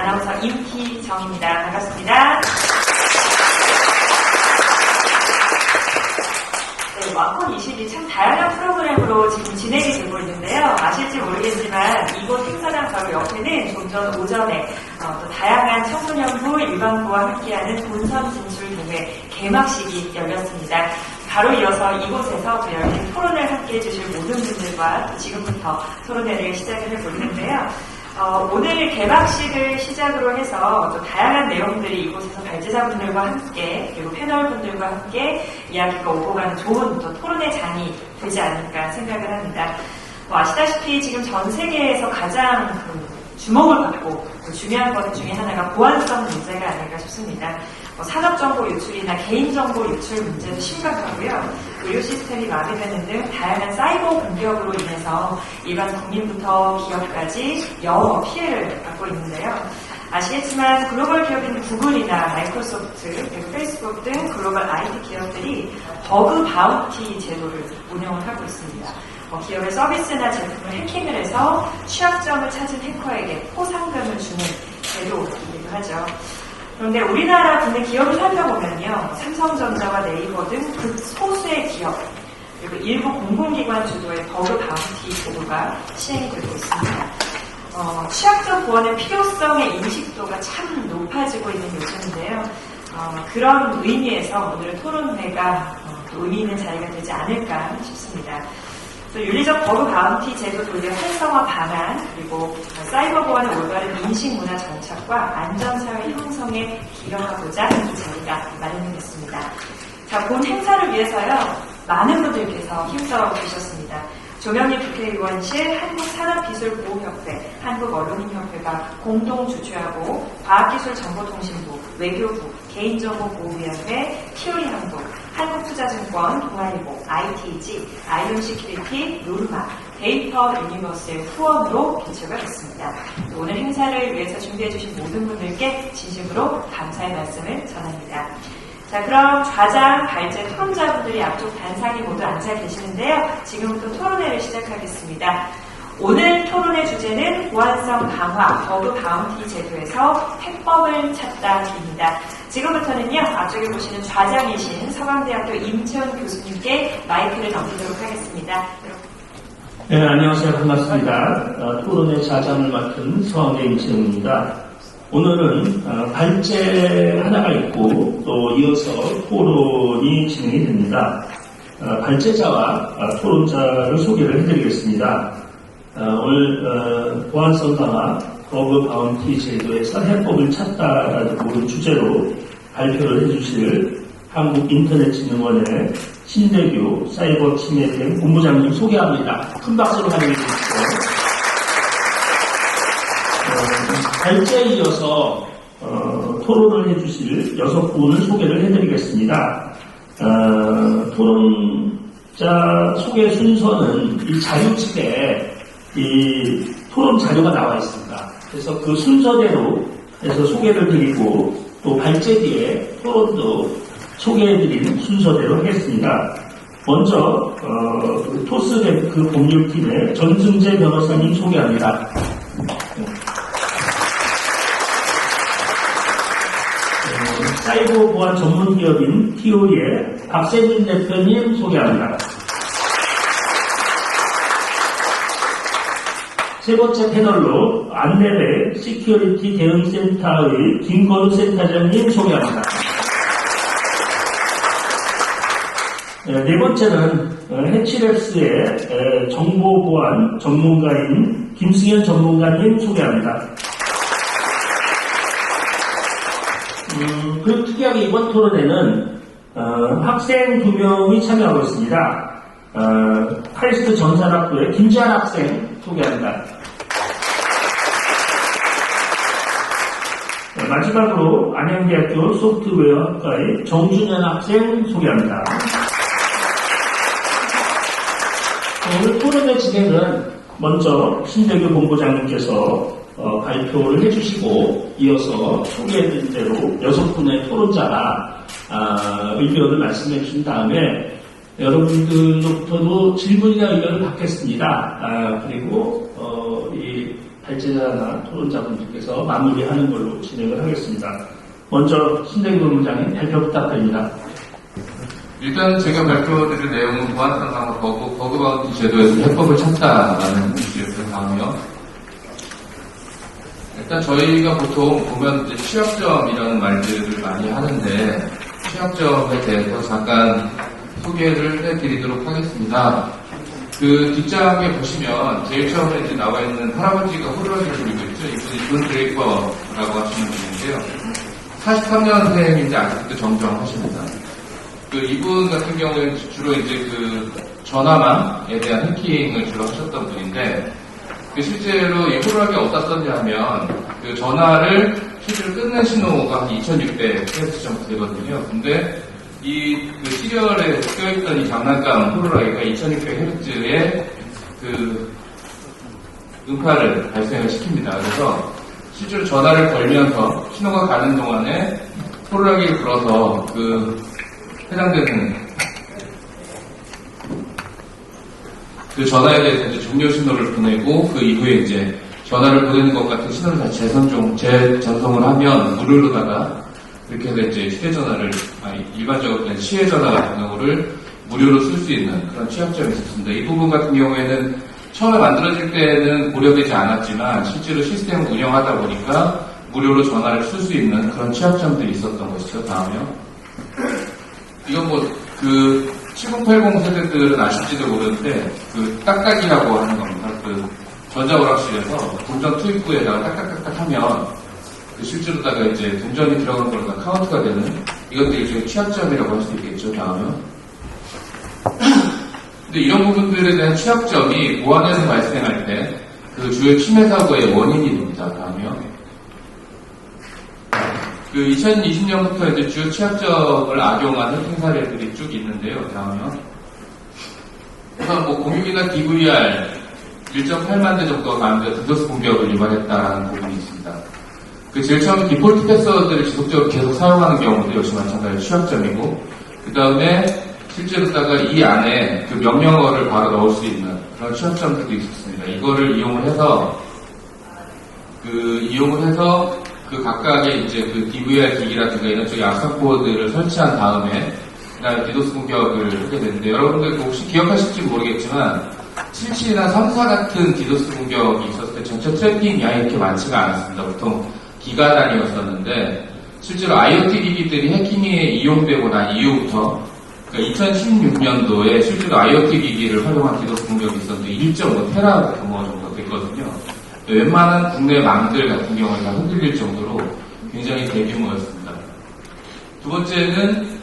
아나운서 임희정입니다. 반갑습니다. 네, 와콘 22 참 다양한 프로그램으로 지금 진행이 되고 있는데요. 아실지 모르겠지만 이곳 행사장 바로 옆에는 좀 전 오전에 또 다양한 청소년부, 일반부와 함께하는 본선 진출 대회 개막식이 열렸습니다. 바로 이어서 이곳에서 또 열린 토론을 함께 해주실 모든 분들과 또 지금부터 토론회를 시작을 해볼 텐데요. 오늘 개막식을 시작으로 해서 또 다양한 내용들이 이곳에서 발제자분들과 함께 그리고 패널분들과 함께 이야기가 오고 가는 좋은 또 토론의 장이 되지 않을까 생각을 합니다. 아시다시피 지금 전 세계에서 가장 주목을 받고 중요한 것 중에 하나가 보안성 문제가 아닐까 싶습니다. 산업정보 유출이나 개인정보 유출 문제도 심각하고요. 의료 시스템이 마비되는 등 다양한 사이버 공격으로 인해서 일반 국민부터 기업까지 여러 피해를 받고 있는데요. 아시겠지만 글로벌 기업인 구글이나 마이크로소프트, 그리고 페이스북 등 글로벌 IT 기업들이 버그 바운티 제도를 운영을 하고 있습니다. 기업의 서비스나 제품을 해킹을 해서 취약점을 찾은 해커에게 포상금을 주는 제도이기도 하죠. 그런데 우리나라 국내 기업을 살펴보면요. 삼성전자와 네이버 등 극소수의 기업, 그리고 일부 공공기관 주도의 버그 바운티 제도가 시행이 되고 있습니다. 취약점 보완의 필요성의 인식도가 참 높아지고 있는 요즘인데요. 그런 의미에서 오늘 토론회가 의미 있는 자리가 되지 않을까 싶습니다. 또 윤리적 버그 바운티 제도 도입 활성화 방안, 그리고 사이버 보안의 올바른 인식 문화 정착과 안전사회 형성에 기여하고자 이 자리가 마련이 됐습니다. 자, 본 행사를 위해서요, 많은 분들께서 힘써 주셨습니다. 조명희 국회의원실, 한국산업기술보호협회, 한국언론인협회가 공동 주최하고 과학기술정보통신부, 외교부, 개인정보보호위원회, 티오리한국, 한국투자증권, 동아일보, ITG, 아이온시큐리티, 룰마, 데이터 유니버스의 후원으로 개최가 됐습니다. 오늘 행사를 위해서 준비해주신 모든 분들께 진심으로 감사의 말씀을 전합니다. 자, 그럼 좌장, 발제, 토론자분들이 앞쪽 단상에 모두 앉아 계시는데요. 지금부터 토론회를 시작하겠습니다. 오늘 토론의 주제는 보안성 강화, 버그 바운티 제도에서 해법을 찾다입니다. 지금부터는요, 앞쪽에 보시는 좌장이신 서강대학교 임채원 교수님께 마이크를 넘기도록 하겠습니다. 네, 안녕하세요. 반갑습니다. 토론의 좌장을 맡은 서강대 임채원입니다. 오늘은 발제 하나가 있고 또 이어서 토론이 진행이 됩니다. 발제자와 토론자를 소개를 해드리겠습니다. 오늘 보안성 강화, 버그 바운티 제도에서 해법을 찾다라는 주제로 발표를 해주실 한국인터넷진흥원의 신대규 사이버 침해팀 본부장님 소개합니다. 큰 박수로 환영해 주십시오. 발제에 이어서 토론을 해주실 6분을 소개를 해드리겠습니다. 토론자 소개 순서는 이 자료집에 이 토론 자료가 나와 있습니다. 그래서 그 순서대로 해서 소개를 드리고 또 발제 뒤에 토론도 소개해드리는 순서대로 하겠습니다. 먼저 토스뱅크 법률팀의 전승재 변호사님 소개합니다. 사이버 보안 전문 기업인 TOE의 박세민 대표님 소개합니다. 세 번째 패널로 안내배 시큐리티 대응센터의 김건우 센터장님 소개합니다. 네 번째는 해치랩스의 정보보안 전문가인 김승현 전문가님 소개합니다. 그리고 특이하게 이번 토론에는 학생 2명이 참여하고 있습니다. 카리스트 전산학부의 김지한 학생 소개합니다. 마지막으로 안양대학교 소프트웨어학과의 정준현 학생 소개합니다. 오늘 토론의 진행은 먼저 신대규 본부장님께서 발표를 해주시고 이어서 소개해드린 대로 6분의 토론자가 의견을 말씀해 주신 다음에 여러분들로부터도 질문이나 의견을 받겠습니다. 그리고 이 발제자나 토론자분들께서 마무리하는 걸로 진행을 하겠습니다. 먼저 신대규 본부장님 발표 부탁드립니다. 일단 제가 발표드릴 내용은 보안상황과 버그바운티 제도에서 해법을 찾다라는 주제를 다음이요. 일단 저희가 보통 보면 이제 취약점이라는 말들을 많이 하는데 취약점에 대해서 잠깐 소개를 해드리도록 하겠습니다. 그 뒷장에 보시면 제일 처음에 이제 나와 있는 할아버지가 호루라기를 불고 있죠. 이분이 존 드레이퍼라고 하시는 분인데요. 43년생인지 아직도 정정하십니다. 그 이분 같은 경우에는 주로 이제 그 전화망에 대한 해킹을 주로 하셨던 분인데, 그 실제로 이 호루라기가 어디다 썼냐 하면, 그 전화를 실제로 끊는 신호가 한 2600Hz 정도 되거든요. 근데 그 시리얼에 껴있던 이 장난감 호루라기가 2600Hz의 그 음파를 발생을 시킵니다. 그래서 실제로 전화를 걸면서 신호가 가는 동안에 호루라기를 불어서 그 해당되는 그 전화에 대해서 이제 종료 신호를 보내고 그 이후에 이제 전화를 보내는 것 같은 신호를 다시 재전송을 하면 무료로다가 그렇게 해서 이제 휴대전화를 일반적으로 그냥 시외전화 같은 경우를 무료로 쓸 수 있는 그런 취약점이 있었습니다. 이 부분 같은 경우에는 처음에 만들어질 때는 고려되지 않았지만 실제로 시스템을 운영하다 보니까 무료로 전화를 쓸 수 있는 그런 취약점들이 있었던 것이죠. 다음이요. 이건 그 7080 세대들은 아실지도 모르는데 그 딱딱이라고 하는 겁니다. 그 전자오락실에서 동전 투입구에다가 딱딱딱딱 하면 그 실제로다가 이제 동전이 들어간 걸로 카운트가 되는 이것들이 일종의 취약점이라고 할 수 있겠죠. 다음이요. 근데 이런 부분들에 대한 취약점이 보안에서 발생할 때 그 주요 침해 사고의 원인이 됩니다. 다음이요. 그 2020년부터 이제 주요 취약점을 악용한 해킹 사례들이 쭉 있는데요. 다음이요. 우선 공유기나 DVR 1.8만 대 정도가 감염돼 디도스 공격을 유발했다라는 부분이 있습니다. 그 제일 처음에 디폴트 패스워드를 지속적으로 계속 사용하는 경우도 역시 마찬가지로 취약점이고, 그 다음에 실제로다가 이 안에 그 명령어를 바로 넣을 수 있는 그런 취약점들도 있었습니다. 이거를 이용을 해서 그 각각의 이제 그 DVR 기기라든가 이런 쪽에 악성 코드를 설치한 다음에 그다음에 디도스 공격을 하게 되는데, 여러분들 혹시 기억하실지 모르겠지만 77이나 34 같은 디도스 공격이 있었을 때 전체 트래핑 양이 이렇게 많지가 않았습니다. 보통 기가 단위였었는데 실제로 IoT 기기들이 해킹에 이용되고 난 이후부터 그러니까 2016년도에 실제로 IoT 기기를 활용한 디도스 공격이 있었는데 1.5테라 규모 정도 됐거든요. 웬만한 국내 망들 같은 경우에 다 흔들릴 정도로 굉장히 대규모였습니다. 두 번째는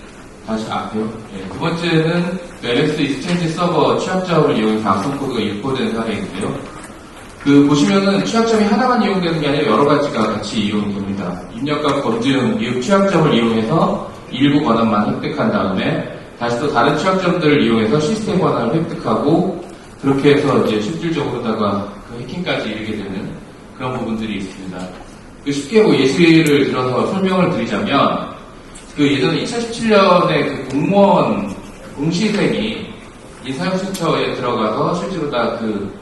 두 번째는 LX 익스체인지 서버 취약점을 이용해서 악성 코드가 유포된 사례인데요. 그 보시면은 취약점이 하나만 이용되는 게 아니라 여러 가지가 같이 이용됩니다. 입력과 검증, 이후 취약점을 이용해서 일부 권한만 획득한 다음에 다시 또 다른 취약점들을 이용해서 시스템 권한을 획득하고 그렇게 해서 이제 실질적으로다가 그 해킹까지 이르게 되는 그런 부분들이 있습니다. 그 쉽게 예시를 들어서 설명을 드리자면 그 예전에 2017년에 그 공무원 공시생이 이 사용신청에 들어가서 실제로 다 그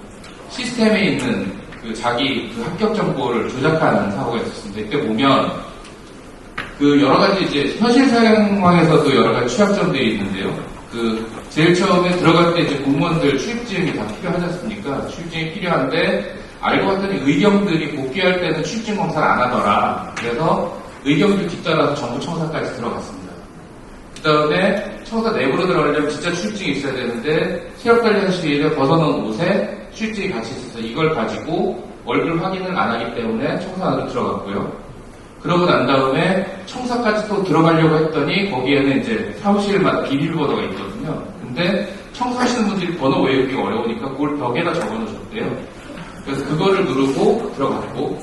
시스템에 있는 그 자기 그 합격 정보를 조작하는 사고가 있었습니다. 이때 보면 그 여러 가지 이제 현실 상황에서도 여러 가지 취약점들이 있는데요. 그 제일 처음에 들어갈 때 이제 공무원들 출입증이 다 필요하지 않습니까? 출입증이 필요한데 알고 봤더니 의경들이 복귀할 때는 출입증 검사를 안 하더라. 그래서 의경들 뒤따라서 정부 청사까지 들어갔습니다. 그 다음에 청사 내부로 들어가려면 진짜 출입증이 있어야 되는데 체력관리사실에 벗어놓은 옷에 출입증이 같이 있어서 이걸 가지고 얼굴 확인을 안 하기 때문에 청사 안으로 들어갔고요. 그러고 난 다음에 청사까지 또 들어가려고 했더니 거기에는 이제 사무실마다 비밀번호가 있거든요. 근데 청소하시는 분들이 번호 외우기가 어려우니까 그걸 벽에다 적어놓으셨대요. 그래서 그거를 누르고 들어갔고,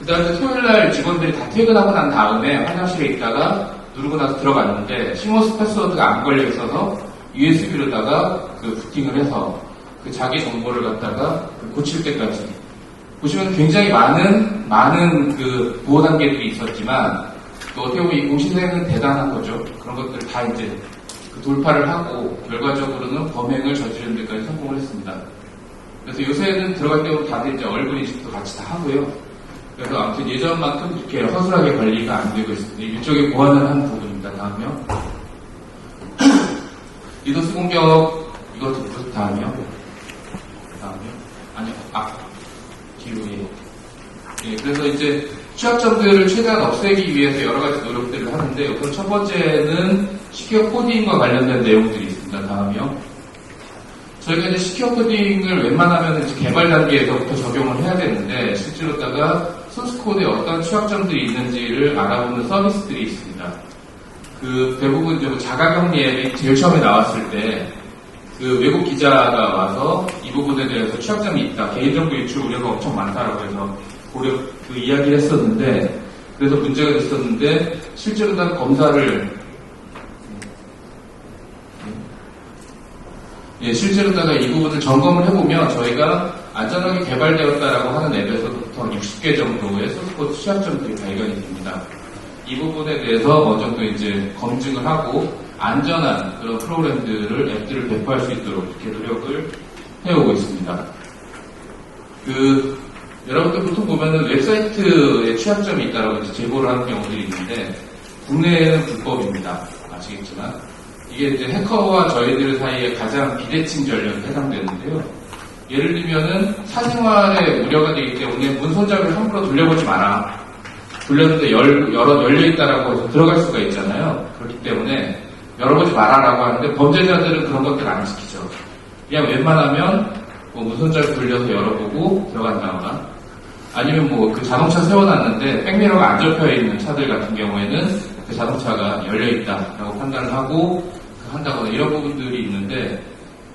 그 다음에 토요일날 직원들이 다 퇴근하고 난 다음에 화장실에 있다가 누르고 나서 들어갔는데 시모스 패스워드가 안 걸려 있어서 USB로다가 그 부팅을 해서 그 자기 정보를 갖다가 고칠 때까지 보시면 굉장히 많은 그 보호 단계들이 있었지만 또 어떻게 보면 이 공시생은 대단한 거죠. 그런 것들을 다 이제 그 돌파를 하고 결과적으로는 범행을 저지르는 데까지 성공을 했습니다. 그래서 요새는 들어갈 때부터 다들 이제 얼굴 인식도 같이 다 하고요. 그래서 아무튼 예전만큼 이렇게 허술하게 관리가 안 되고 있습니다. 일종의 보완을 한 부분입니다. 다음이요. 디도스 공격, 이것도 다음이요. 아니요. 뒤로, 예, 그래서 이제 취약점들을 최대한 없애기 위해서 여러 가지 노력들을 하는데, 우선 첫 번째는 시큐어 코딩과 관련된 내용들이 있습니다. 다음이요. 저희가 이제 시큐어 코딩을 웬만하면 이제 개발 단계에서부터 적용을 해야 되는데, 실제로다가 소스 코드에 어떤 취약점들이 있는지를 알아보는 서비스들이 있습니다. 그 대부분 이제 자가격리 앱이 제일 처음에 나왔을 때, 그 외국 기자가 와서 이 부분에 대해서 취약점이 있다, 개인정보 유출 우려가 엄청 많다라고 해서 그 이야기를 했었는데, 그래서 문제가 됐었는데, 실제로 다 검사를, 실제로다가 이 부분을 점검을 해보면 저희가 안전하게 개발되었다라고 하는 앱에서부터 60개 정도의 소스코드 취약점들이 발견이 됩니다. 이 부분에 대해서 어느 정도 이제 검증을 하고 안전한 그런 프로그램들을, 앱들을 배포할 수 있도록 이렇게 노력을 해오고 있습니다. 여러분들 보통 보면은 웹사이트에 취약점이 있다라고 이제 제보를 하는 경우들이 있는데, 국내에는 불법입니다. 아시겠지만. 이게 이제 해커와 저희들 사이에 가장 비대칭 전략에 해당되는데요. 예를 들면은 사생활에 우려가 되기 때문에 문 손잡이를 함부로 돌려보지 마라. 돌렸는데 열려있다라고 해서 들어갈 수가 있잖아요. 그렇기 때문에 열어보지 마라라고 하는데 범죄자들은 그런 것들 안 지키죠. 그냥 웬만하면 문 손잡이 돌려서 열어보고 들어간다거나, 아니면 그 자동차 세워놨는데 백미러가 안 접혀있는 차들 같은 경우에는 그 자동차가 열려있다라고 판단을 하고 한다거나 이런 부분들이 있는데,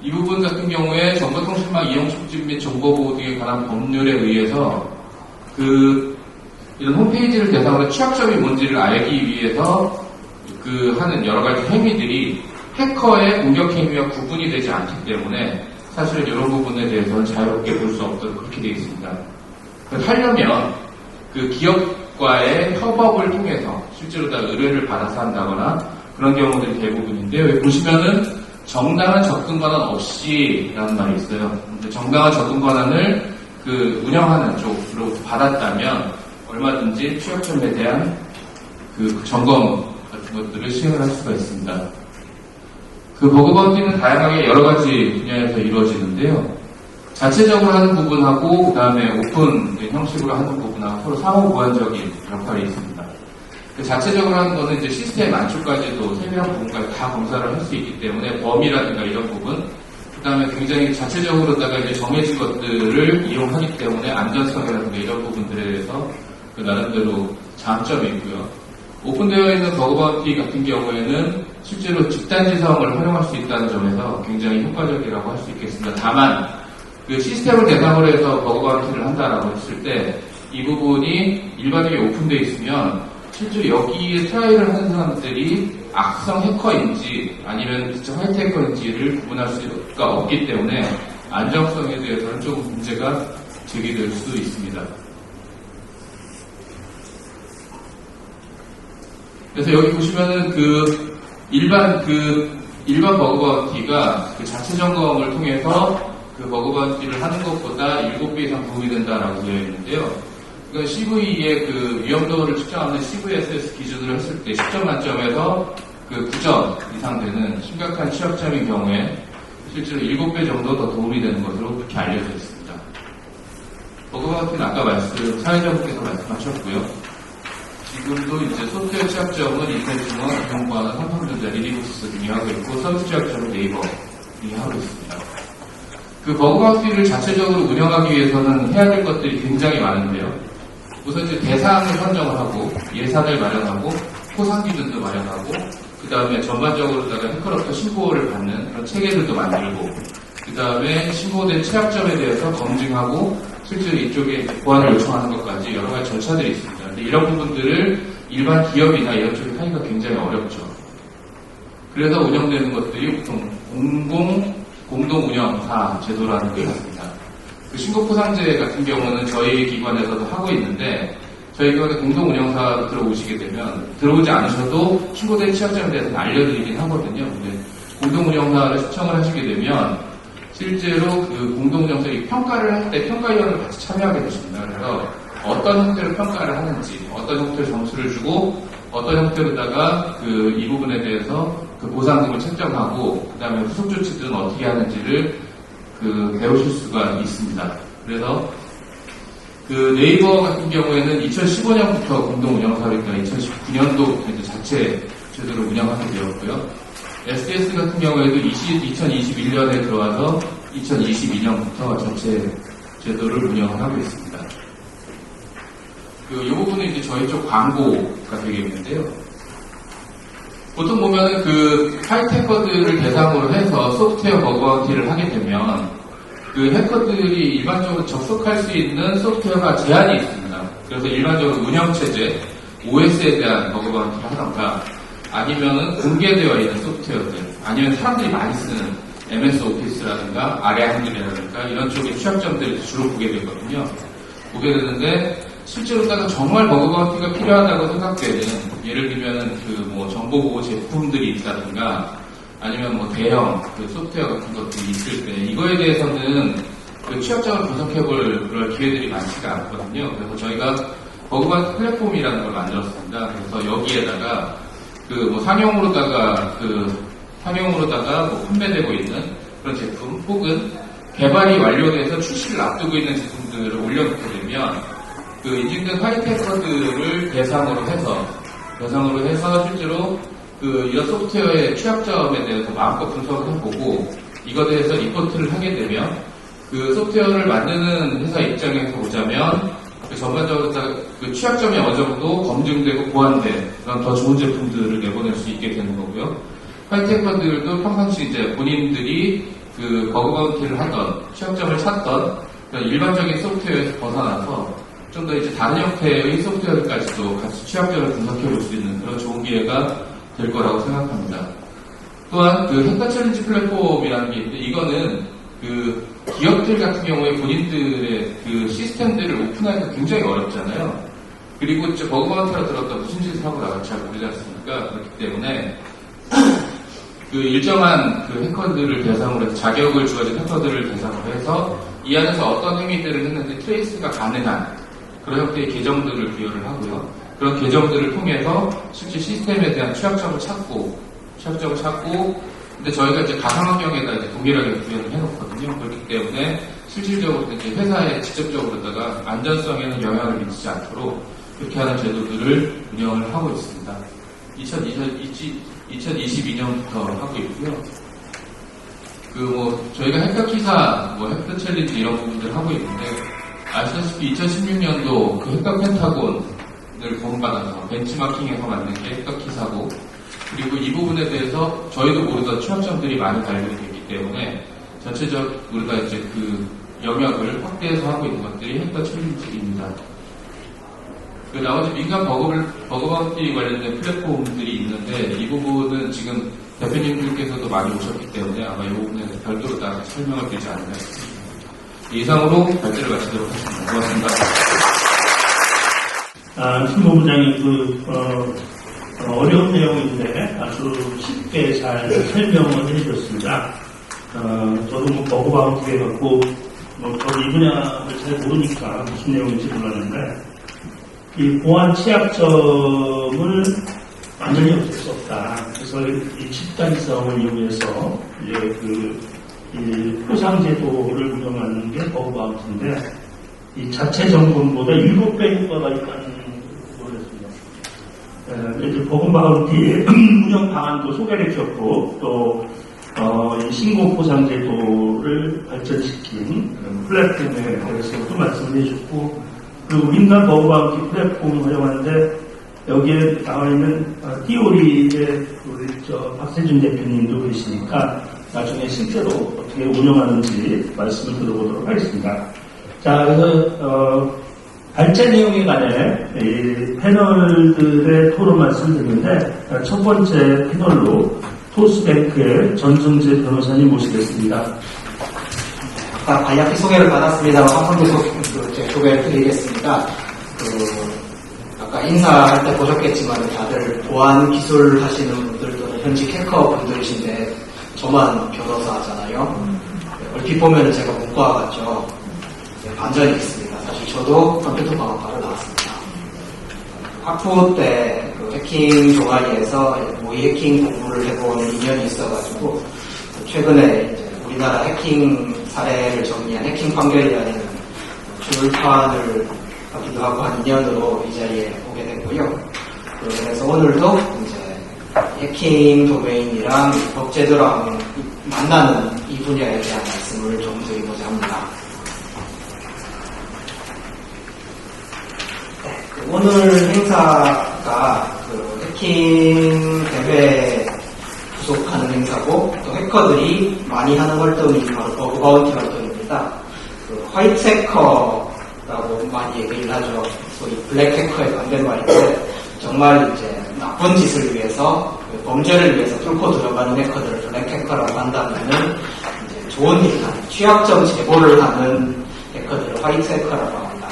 이 부분 같은 경우에 정보통신망 이용 촉진 및 정보보호 등에 관한 법률에 의해서 이런 홈페이지를 대상으로 취약점이 뭔지를 알기 위해서 하는 여러 가지 행위들이 해커의 공격 행위와 구분이 되지 않기 때문에 사실은 이런 부분에 대해서는 자유롭게 볼 수 없도록 그렇게 되어 있습니다. 하려면 기업과의 협업을 통해서 실제로 다 의뢰를 받아서 한다거나 그런 경우들이 대부분인데요. 여기 보시면은 정당한 접근 권한 없이라는 말이 있어요. 정당한 접근 권한을 운영하는 쪽으로 받았다면 얼마든지 취약점에 대한 점검 같은 것들을 시행을 할 수가 있습니다. 버그 바운티는 다양하게 여러 가지 분야에서 이루어지는데요. 자체적으로 하는 부분하고 그 다음에 오픈 형식으로 하는 부분하고 서로 상호 보완적인 역할이 있습니다. 자체적으로 하는 거는 이제 시스템 안쪽까지도 세밀한 부분까지 다 검사를 할 수 있기 때문에 범위라든가 이런 부분, 그 다음에 굉장히 자체적으로다가 이제 정해진 것들을 이용하기 때문에 안전성이라든가 이런 부분들에 대해서 나름대로 장점이 있고요. 오픈되어 있는 버그 바운티 같은 경우에는 실제로 집단지성을 활용할 수 있다는 점에서 굉장히 효과적이라고 할 수 있겠습니다. 다만 시스템을 대상으로 해서 버그 바운티를 한다라고 했을 때 이 부분이 일반적으로 오픈되어 있으면 실제로 여기에 트라이를 하는 사람들이 악성 해커인지 아니면 진짜 화이트 해커인지를 구분할 수가 없기 때문에 안정성에 대해서는 조금 문제가 제기될 수 있습니다. 그래서 여기 보시면은 일반 버그 바운티가 자체 점검을 통해서 버그 바운티를 하는 것보다 7배 이상 도움이 된다라고 되어 있는데요. CV의 위험도를 측정하는 CVSS 기준으로 했을 때 10점 만점에서 9점 이상 되는 심각한 취약점인 경우에 실제로 7배 정도 더 도움이 되는 것으로 그렇게 알려져 있습니다. 버그 바운티는 아까 사회자분께서 말씀하셨고요. 지금도 이제 소프트웨어 취약점은 인텔중원, 경공과는 삼성전자, 리눅스 등이 하고 있고 서비스 취약점은 네이버이 하고 있습니다. 버그 바운티를 자체적으로 운영하기 위해서는 해야 될 것들이 굉장히 많은데요. 우선 이제 대상을 선정을 하고 예산을 마련하고 포상 기준도 마련하고 그 다음에 전반적으로다가 해커로부터 신고를 받는 그런 체계들도 만들고 그 다음에 신고된 취약점에 대해서 검증하고 실제로 이쪽에 보완을 요청하는 것까지 여러 가지 절차들이 있습니다. 근데 이런 부분들을 일반 기업이나 이런 쪽에 하기가 굉장히 어렵죠. 그래서 운영되는 것들이 보통 공동 운영사 제도라는 게 있습니다. 신고포상제 같은 경우는 저희 기관에서도 하고 있는데 저희 기관에 공동 운영사 들어오시게 되면 들어오지 않으셔도 신고된 취약점에 대해서 알려드리긴 하거든요. 근데 공동 운영사를 신청을 하시게 되면 실제로 그 공동정책이 평가를 할 때 평가위원을 같이 참여하게 되십니다. 그래서 어떤 형태로 평가를 하는지, 어떤 형태로 점수를 주고, 어떤 형태로다가 이 부분에 대해서 그 보상금을 책정하고, 그 다음에 후속 조치들은 어떻게 하는지를 배우실 수가 있습니다. 그래서 네이버 같은 경우에는 2015년부터 공동 운영 사업이니까 2019년도부터 이제 자체 제도를 운영하게 되었고요. SDS 같은 경우에도 2021년에 들어와서 2022년부터 자체 제도를 운영을 하고 있습니다. 이 부분은 이제 저희 쪽 광고가 되겠는데요. 보통 보면 하이테커들을 대상으로 해서 소프트웨어 버그 바운티를 하게 되면 해커들이 일반적으로 접속할 수 있는 소프트웨어가 제한이 있습니다. 그래서 일반적으로 운영체제, OS에 대한 버그 바운티를 하던가 아니면은 공개되어 있는 소프트웨어들, 아니면 사람들이 많이 쓰는 MS 오피스라든가 아래 한글이라든가 이런 쪽의 취약점들을 주로 보게 되거든요. 보게 되는데 실제로다가 정말 버그 바운티가 필요하다고 생각되는 예를 들면은 정보보호 제품들이 있다든가 아니면 대형 소프트웨어 같은 것들이 있을 때 이거에 대해서는 취약점을 분석해볼 그런 기회들이 많지가 않거든요. 그래서 저희가 버그 바운티 플랫폼이라는 걸 만들었습니다. 그래서 여기에다가 상용으로다가 판매되고 있는 그런 제품 혹은 개발이 완료돼서 출시를 앞두고 있는 제품들을 올려놓게 되면 인증된 하이테커들을 대상으로 해서 실제로 이런 소프트웨어의 취약점에 대해서 마음껏 분석을 해보고 이것에 대해서 리포트를 하게 되면 소프트웨어를 만드는 회사 입장에서 보자면 전반적으로 취약점이 어느 정도 검증되고 보완된 그런 더 좋은 제품들을 내보낼 수 있게 되는 거고요. 하이테커들도 평상시 이제 본인들이 버그 바운티를 하던 취약점을 찾던 그런 일반적인 소프트웨어에서 벗어나서 좀 더 이제 다른 형태의 소프트웨어까지도 같이 취약점을 분석해 볼 수 있는 그런 좋은 기회가 될 거라고 생각합니다. 또한 해커 챌린지 플랫폼이라는 게 있는데 이거는 기업들 같은 경우에 본인들의 시스템들을 오픈하기가 굉장히 어렵잖아요. 그리고 이제 버그 바운티가 들었다 무슨 짓을 하고 나갈지 잘 모르지 않습니까? 그렇기 때문에 일정한 해커들을 대상으로 해서 자격을 주어진 해커들을 대상으로 해서 이 안에서 어떤 행위들을 했는데 트레이스가 가능한 그런 형태의 계정들을 부여를 하고요. 그런 계정들을 통해서 실제 시스템에 대한 취약점을 찾고, 근데 저희가 이제 가상환경에다 이제 동일하게 구현을 해놓거든요. 그렇기 때문에 실질적으로 이제 회사에 직접적으로다가 안전성에는 영향을 미치지 않도록 그렇게 하는 제도들을 운영을 하고 있습니다. 2022년부터 하고 있고요. 저희가 해커 기사, 해커 챌린지 이런 부분들 하고 있는데, 아시다시피 2016년도 해커 펜타곤을 본받아서 벤치마킹해서 만든 게 해커 기사고, 그리고 이 부분에 대해서 저희도 모르던 취약점들이 많이 발견이 됐기 때문에, 전체적으로 다 이제 영역을 확대해서 하고 있는 것들이 해커 챌린지입니다. 나머지 민간 버그 바운티 관련된 플랫폼들이 있는데 이 부분은 지금 대표님들께서도 많이 오셨기 때문에 아마 이 부분에 별도로 다 설명을 드리지 않을까 싶습니다. 이상으로 발제를 마치도록 하겠습니다. 고맙습니다. 신본부장님 어려운 내용인데 아주 쉽게 잘 설명을 해주셨습니다. 저도 버그 바운티에 갖고 저도 이 분야를 잘 모르니까 무슨 내용인지 몰랐는데 이 보안 취약점을 완전히 없앨 수 없다. 그래서 이 집단성을 이용해서 이제 이 포상제도를 운영하는 게 버그 바운티인데 이 자체 점검보다 7배 효과가 있다는 모르겠습니다. 이제 버그 바운티 운영 방안도 소개를 해주셨고 또 이 신고 포상제도를 발전시킨 플랫폼에 대해서도 말씀을 해주셨고 그리고 민간 버그 바운티 플랫폼을 활용하는데 여기에 나와 있는 띠오리의 우리 박세준 대표님도 계시니까 나중에 실제로 어떻게 운영하는지 말씀을 들어보도록 하겠습니다. 자, 그래서 발제 내용에 관해 이 패널들의 토론 말씀드리는데 첫 번째 패널로 토스뱅크의 전승재 변호사님 모시겠습니다. 아까 간략히 소개를 받았습니다만 한 번 더 소개를 드리겠습니다. 아까 인사할 때 보셨겠지만 다들 보안 기술 하시는 분들 또는 현직 해커 분들이신데 저만 변호사잖아요. 얼핏 보면 제가 문과 같죠. 반전이 있습니다. 사실 저도 컴퓨터 과학과를 나왔습니다. 학부 때 그 해킹 동아리에서 모의 해킹 공부를 해본 인연이 있어가지고 최근에 이제 우리나라 해킹 사례를 정리한 해킹 판결이라는 출판을 하기도 하고 한 인연으로 이 자리에 오게 됐고요. 그래서 오늘도 이제 해킹 도메인이랑 법제도랑 만나는 이 분야에 대한 말씀을 좀 드리고자 합니다. 오늘 행사가 그 해킹 대회 구속하는 행사고 또 해커들이 많이 하는 활동이 바로 버그 바운티 활동입니다. 그 화이트 해커라고 많이 얘기를 하죠. 소위 블랙 해커의 반대말인데 정말 이제 나쁜 짓을 위해서 그 범죄를 위해서 뚫고 들어가는 해커들을 블랙 해커라고 한다면은 이제 좋은 일 하는 취약점 제보를 하는 해커들을 화이트 해커라고 합니다.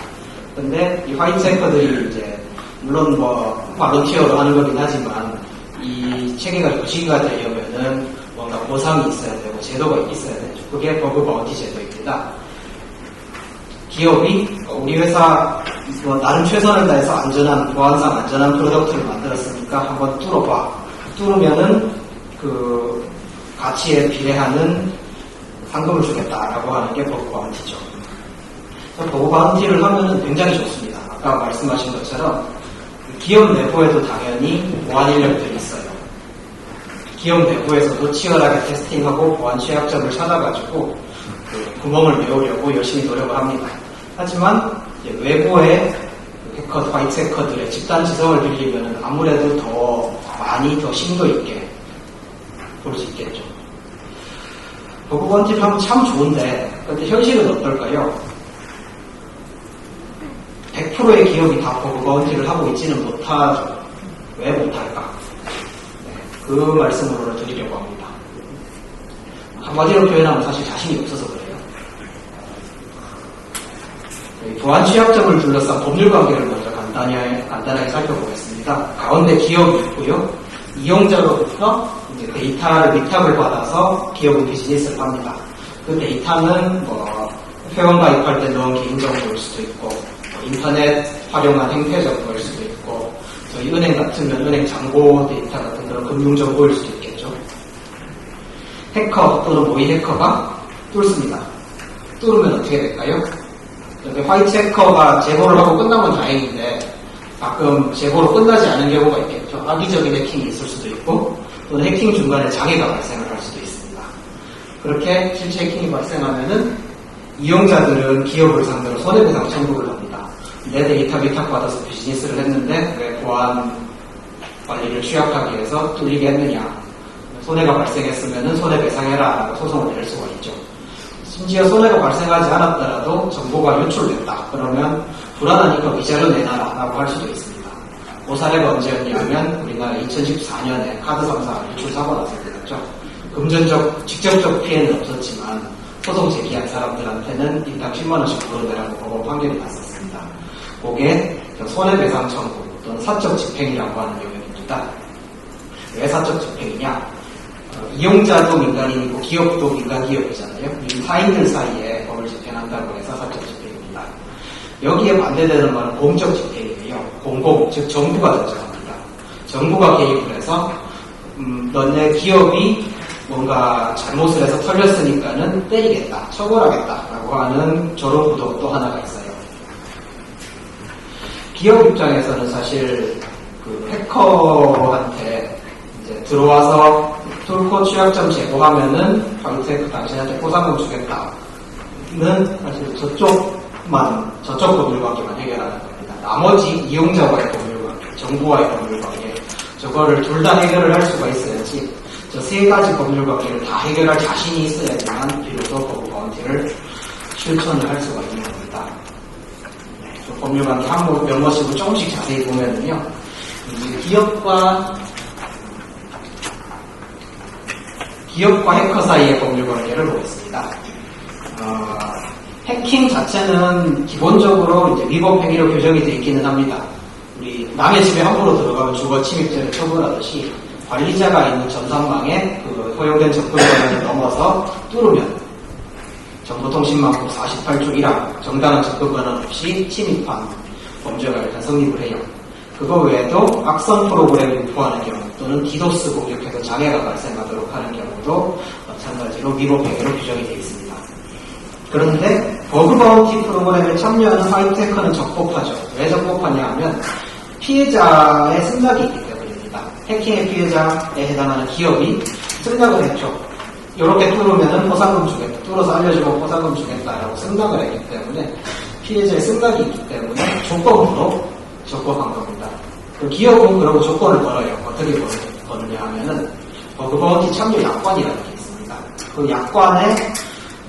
근데 이 화이트 해커들이 이제 물론 뭐 발런티어로 하는 거긴 하지만 이 체계가 유지가 되려면은 뭔가 보상이 있어야 되고 제도가 있어야 되죠. 그게 버그 바운티 제도입니다. 기업이 우리 회사 뭐 나름 최선을 다해서 안전한 보안상 안전한 프로덕트를 만들었으니까 한번 뚫어봐. 뚫으면은 그 가치에 비례하는 상금을 주겠다라고 하는 게 버그 바운티죠. 버그 바운티를 하면은 굉장히 좋습니다. 아까 말씀하신 것처럼 기업 내부에도 당연히 보안 인력들이 있어요. 기업 내부에서도 치열하게 테스팅하고 보안 취약점을 찾아가지고 그 구멍을 메우려고 열심히 노력을 합니다. 하지만 이제 외부의 해커, 화이트 해커들의 집단 지성을 빌리면 아무래도 더 많이 더 심도 있게 볼 수 있겠죠. 버그 바운티를 하면 참 좋은데 그런데 현실은 어떨까요? 100%의 기업이 다 버그 바운티를 하고 있지는 못하죠. 왜 못할까? 그 말씀을 드리려고 합니다. 한마디로 표현하면 사실 자신이 없어서 그래요. 보안 취약점을 둘러싼 법률 관계를 먼저 간단하게 살펴보겠습니다. 가운데 기업이 있고요. 이용자로부터 이제 데이터를 위탁을 받아서 기업은 비즈니스를 합니다. 그 데이터는 뭐 회원 가입할 때 넣은 개인정보일 수도 있고 인터넷 활용한 행태 정보일 수도 있고 저희 은행 같으면 은행 잔고 데이터 같은 그런 금융 정보일 수도 있겠죠. 해커 또는 모의 해커가 뚫습니다. 뚫으면 어떻게 될까요? 화이트 해커가 제보를 하고 끝나면 다행인데 가끔 제보로 끝나지 않은 경우가 있겠죠. 악의적인 해킹이 있을 수도 있고 또는 해킹 중간에 장애가 발생을 할 수도 있습니다. 그렇게 실제 해킹이 발생하면은 이용자들은 기업을 상대로 손해배상 청구를 합니다. 내 데이터 위탁받아서 비즈니스를 했는데 왜 보안 관리를 취약하게 해서 뚫리게 했느냐. 손해가 발생했으면 손해배상해라 라고 소송을 낼 수가 있죠. 심지어 손해가 발생하지 않았더라도 정보가 유출됐다. 그러면 불안하니까 위자료 내놔라 라고 할 수도 있습니다. 그 사례가 언제였냐면 우리나라 2014년에 카드 3사 유출 사고가 났을 때였죠. 금전적, 직접적 피해는 없었지만 소송 제기한 사람들한테는 인당 10만원씩 물어내라고 법원 판결이 났었습니다. 그게 손해배상 청구 또는 사적 집행이라고 하는 영역입니다. 왜 사적 집행이냐? 이용자도 민간인이고 기업도 민간기업이잖아요. 이 타인들 사이에 법을 집행한다고 해서 사적 집행입니다. 여기에 반대되는 말은 공적 집행이에요. 공공, 즉 정부가 결정합니다. 정부가 개입을 해서 너네 기업이 뭔가 잘못을 해서 털렸으니까는 때리겠다, 처벌하겠다라고 하는 저런 구도 또 하나가 있어요. 기업 입장에서는 사실 그 해커한테 이제 들어와서 뚫고 취약점 제보하면은 화이트 해커 당신한테 보상금 주겠다는 사실 저쪽 법률관계만 해결하는 겁니다. 나머지 이용자와의 법률관계, 정부와의 법률관계, 저거를 둘 다 해결을 할 수가 있어야지 저 세 가지 법률관계를 다 해결할 자신이 있어야지만 비로소 버그 바운티를 실천을 할 수가 있는 겁니다. 저 법률관계 몇 번씩을 조금씩 자세히 보면은요, 기업과 해커 사이의 법률관계를 보겠습니다. 해킹 자체는 기본적으로 이제 위법 행위로 규정이 되어 있기는 합니다. 우리 남의 집에 함부로 들어가면 주거 침입죄를 처벌하듯이 관리자가 있는 전산망에 그 허용된 접근 권한을 넘어서 뚫으면 정보통신망법 48조 1항 정당한 접근 권한 없이 침입한 범죄가 일단 성립을 해요. 그거 외에도 악성 프로그램을 유포하는 경우 또는 디도스 공격해서 장애가 발생하도록 하는 경우도 마찬가지로 위법 행위로 규정이 되어 있습니다. 그런데 버그 바운티 프로그램에 참여하는 화이트해커는 적법하죠. 왜 적법하냐 하면 피해자의 승낙이 있기 때문입니다. 해킹의 피해자에 해당하는 기업이 승낙을 했죠. 이렇게 뚫으면 포상금 주겠다. 뚫어서 알려주고 포상금 주겠다라고 승낙을 했기 때문에 피해자의 승낙이 있기 때문에 조건으로 적법한 겁니다. 그 기업은 그러고 조건을 걸어요. 어떻게 거느냐 하면은 버그 바운티 참여 약관이라는 게 있습니다. 그 약관에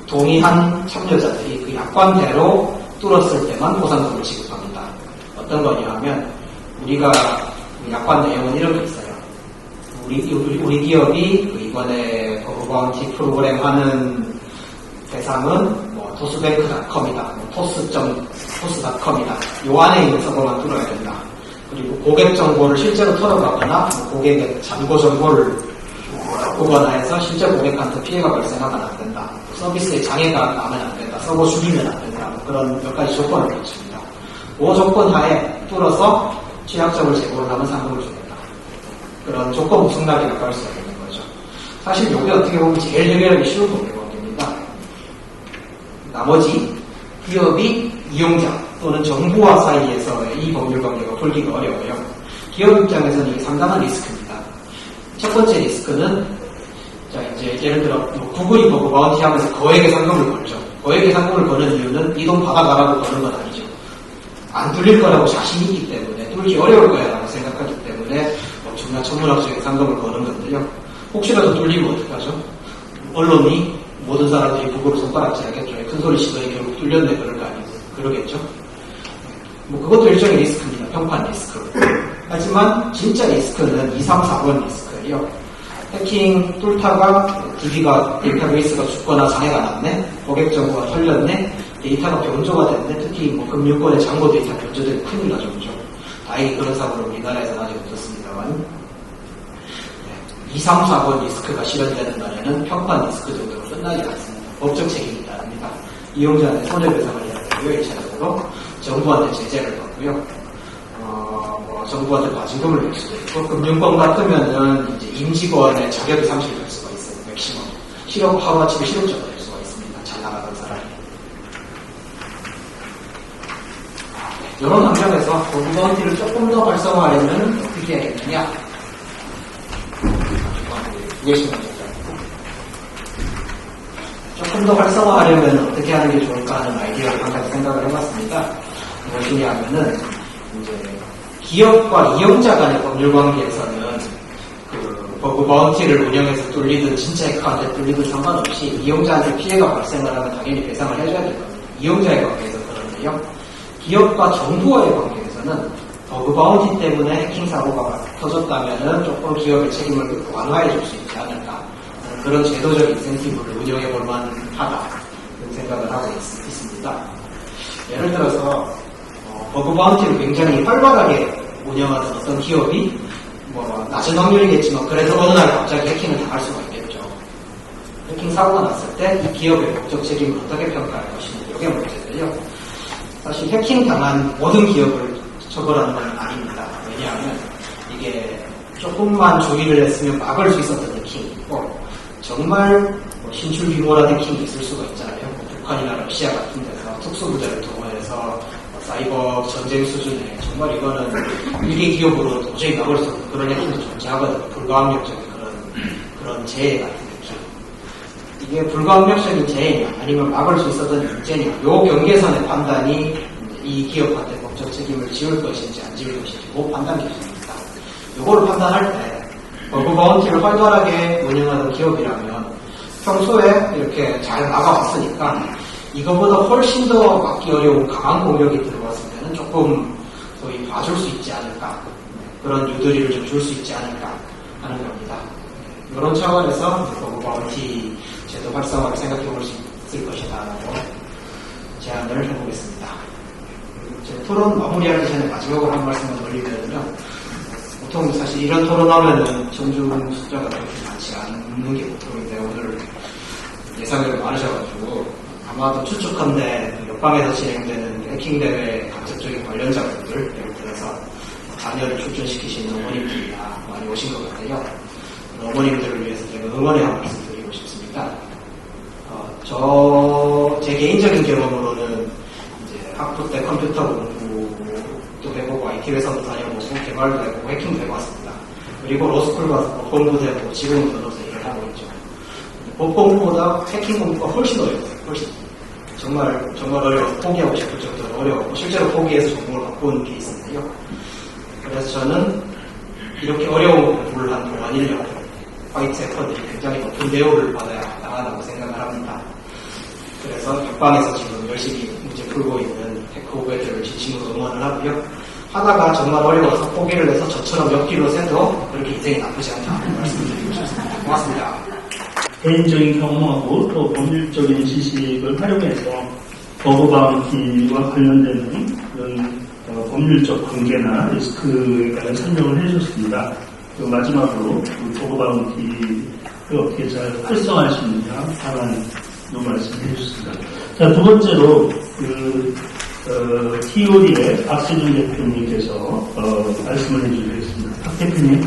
동의한 참여자들이 그 약관대로 뚫었을 때만 보상금을 지급합니다. 어떤 거냐 하면 우리가 그 약관 내용은 이런 게 있어요. 우리 기업이 그 이번에 버그 바운티 프로그램 하는 대상은 뭐 토스뱅크.com이다, 토스.com이다. 요 안에 있는 서버만 뚫어야 된다. 그리고 고객 정보를 실제로 털어가거나 고객의 잔고 정보를 보거나 해서 실제 고객한테 피해가 발생하면 안 된다. 서비스에 장애가 나면 안 된다. 서버 죽이면 안 된다. 그런 몇 가지 조건을 거칩니다. 그 조건 하에 뚫어서 취약점을 제공을 하면 상금을 주겠다. 그런 조건 승낙이라고 할 수가 있는 거죠. 사실 이게 어떻게 보면 제일 해결하기 쉬운 법입니다. 나머지 기업이 이용자 또는 정보와 사이에서의 이 법률 관계가 풀기가 어려워요. 기업 입장에서는 이게 상당한 리스크입니다. 첫 번째 리스크는 자 이제 예를 들어 구글이 버그 바운티 하면서 거액의 상금을 걸죠. 거액의 상금을 거는 이유는 이 돈 받아가라고 거는 건 아니죠. 안 뚫릴 거라고 자신이 있기 때문에 뚫기 어려울 거야 라고 생각하기 때문에 엄청난 천문학적인 상금을 거는 건데요. 혹시라도 뚫리면 어떡하죠? 언론이 모든 사람들이 구글을 손가락질 하겠죠. 큰 소리 치더니 결국 뚫렸네 그럴 거 아니고 그러겠죠. 뭐 그것도 일종의 리스크입니다. 평판 리스크. 하지만 진짜 리스크는 2, 3, 4번 리스크예요. 해킹 뚫다가 DB가 데이터베이스가 죽거나 장애가 났네, 고객 정보가 털렸네, 데이터가 변조가 됐네, 특히 뭐 금융권의 잔고 데이터 변조되면 큰일 나죠, 그죠? 다행히 그런 사고는 우리나라에서는 아직 없었습니다만 2, 3, 4번 리스크가 실현되는 날에는 평판 리스크 정도로 끝나지 않습니다. 법적 책임이 따릅니다. 이용자한테 손해배상을 해야 되고요, 1차적으로 정부한테 제재를 받고요. 정부한테 과징금을 낼 수도 있고, 금융권 같으면은 이제 임직원의 자격이 상실될 수가 있어요. 맥시멈. 실업, 하루아침에 실업자가 될 수가 있습니다. 잘 나가던 사람이. 이런 환경에서 버그 바운티를 조금 더 활성화하려면 어떻게 해야겠느냐? 두 개씩만 조금 더 활성화하려면 어떻게 하는 게 좋을까 하는 아이디어를 한 가지 생각을 해봤습니다. 무엇이냐 하면은, 이제, 기업과 이용자 간의 법률 관계에서는 그 버그 바운티를 운영해서 뚫리든 진짜 해커한테 뚫리든 상관없이 이용자한테 피해가 발생을 하면 당연히 배상을 해줘야 될 겁니다. 이용자의 관계에서 그런데요. 기업과 정부와의 관계에서는 버그 바운티 때문에 해킹 사고가 터졌다면은 조금 기업의 책임을 완화해 줄 수 있지 않을까 하는 그런 제도적 인센티브를 운영해 볼 만하다 그런 생각을 하고 있습니다. 예를 들어서 버그 바운티를 굉장히 활발하게 운영하는 어떤 기업이 뭐 낮은 확률이겠지만 그래도 어느 날 갑자기 해킹을 당할 수가 있겠죠. 해킹 사고가 났을 때 이 기업의 법적 책임을 어떻게 평가할 것인지 이게 문제인데요. 사실 해킹 당한 모든 기업을 처벌하는 건 아닙니다. 왜냐하면 이게 조금만 조의를 했으면 막을 수 있었던 해킹이고 정말 뭐 신출귀몰한 해킹이 있을 수가 있잖아요. 북한이나 러시아 같은 데서 특수부대를 동원해서 사이버 전쟁 수준의 정말 이거는 일개 기업으로 도저히 막을 수 없는 그런 해킹도 존재하거든요. 불가항력적인 그런 재해 같은 해킹. 이게 불가항력적인 재해냐 아니면 막을 수 있었던 문제냐 요 경계선의 판단이 이 기업한테 법적 책임을 지을 것인지 안 지을 것인지 그 판단 기준입니다. 요거를 판단할 때 버그 바운티를 활발하게 운영하는 기업이라면 평소에 이렇게 잘 막아왔으니까 이거보다 훨씬 더 막기 어려운 강한 공격이 들어왔을 때는 조금 소위 봐줄 수 있지 않을까 그런 유도리를 좀 줄 수 있지 않을까 하는 겁니다. 이런 차원에서 버그 바운티 제도 활성화를 생각해 볼 수 있을 것이다라고 제안을 해보겠습니다. 제 토론 마무리하기 전에 마지막으로 한 말씀을 드리면요. 보통 사실 이런 토론하면은 청중 숫자가 그렇게 많지 않는 게 보통인데 오늘 예상외로 많으셔가지고 아마도 추측컨대 옆방에서 진행되는 해킹 대회 간접적인 관련자분들, 예를 들어서 자녀를 출전시키시는 어머님들이나 많이 오신 것 같아요. 어머님들을 위해서 제가 응원의 한 말씀 드리고 싶습니다. 제 개인적인 경험으로는 이제 학부 때 컴퓨터 공부도 해보고 IT 회사도 다녀보고 개발도 해보고 해킹도 해봤습니다. 그리고 로스쿨 가서 법공부도 해보고 지금은 변호사 일을 하고 있죠. 법공부보다 해킹 공부가 훨씬 어려웠어요. 훨씬. 정말 어려워서 포기하고 싶을 정도로 어려웠고 실제로 포기해서 전공을 바꾼 케이스인데요. 그래서 저는 이렇게 어려운 공부를 한 동안 1년 화이트 해커들이 굉장히 높은 대우를 받아야 나간다고 생각을 합니다. 그래서 옆방에서 지금 열심히 문제 풀고 있는 해커 후배들을 진심으로 응원을 하고요. 하다가 정말 어려워서 포기를 해서 저처럼 몇 킬로 세도 그렇게 인생이 나쁘지 않다는 말씀드리고 싶습니다. 고맙습니다. 개인적인 경험하고 또 법률적인 지식을 활용해서 버그 바운티와 관련되는 그런 법률적 관계나 리스크에 관한 설명을 해주셨습니다. 그리고 마지막으로 버그 바운티를 어떻게 잘 활성화할 수 있느냐 다만 말씀해 주셨습니다. 자, 두 번째로 TOD의 박세준 대표님께서 말씀을 해주시겠습니다. 박 대표님.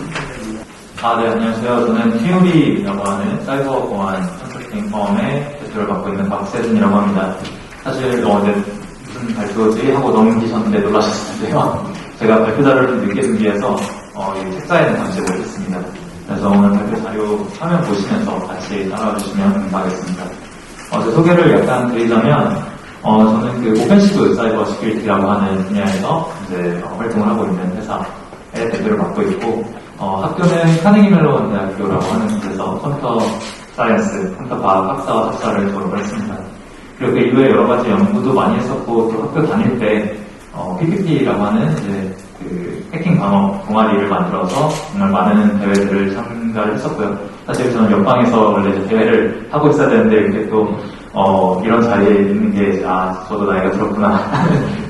네, 안녕하세요. 저는 TOD라고 하는 사이버 공안 컨설팅 펌의 대표를 맡고 있는 박세준이라고 합니다. 사실 무슨 발표지 하고 넘기셨는데 놀라셨을 텐데요. 제가 발표 자료를 좀 늦게 준비해서 이 책자에는 담지 못했습니다. 그래서 오늘 발표 자료 화면 보시면서 같이 따라와 주시면 감사하겠습니다. 제 소개를 약간 드리자면 저는 그 오펜시브 사이버 시큐리티라고 하는 분야에서 이제 활동을 하고 있는 회사의 대표를 맡고 있고 학교는 카네기 멜론 대학교라고 하는 곳에서 컴퓨터 사이언스, 컴퓨터 과학 학사 석사를 졸업을 했습니다. 그리고 그 이후에 여러 가지 연구도 많이 했었고 또 학교 다닐 때 PPP라고 하는 이제 그 해킹 방어 동아리를 만들어서 정말 많은 대회들을 참가를 했었고요. 사실 저는 옆방에서 원래 이제 대회를 하고 있어야 되는데 이렇게 또 이런 자리에 있는 게 저도 나이가 들었구나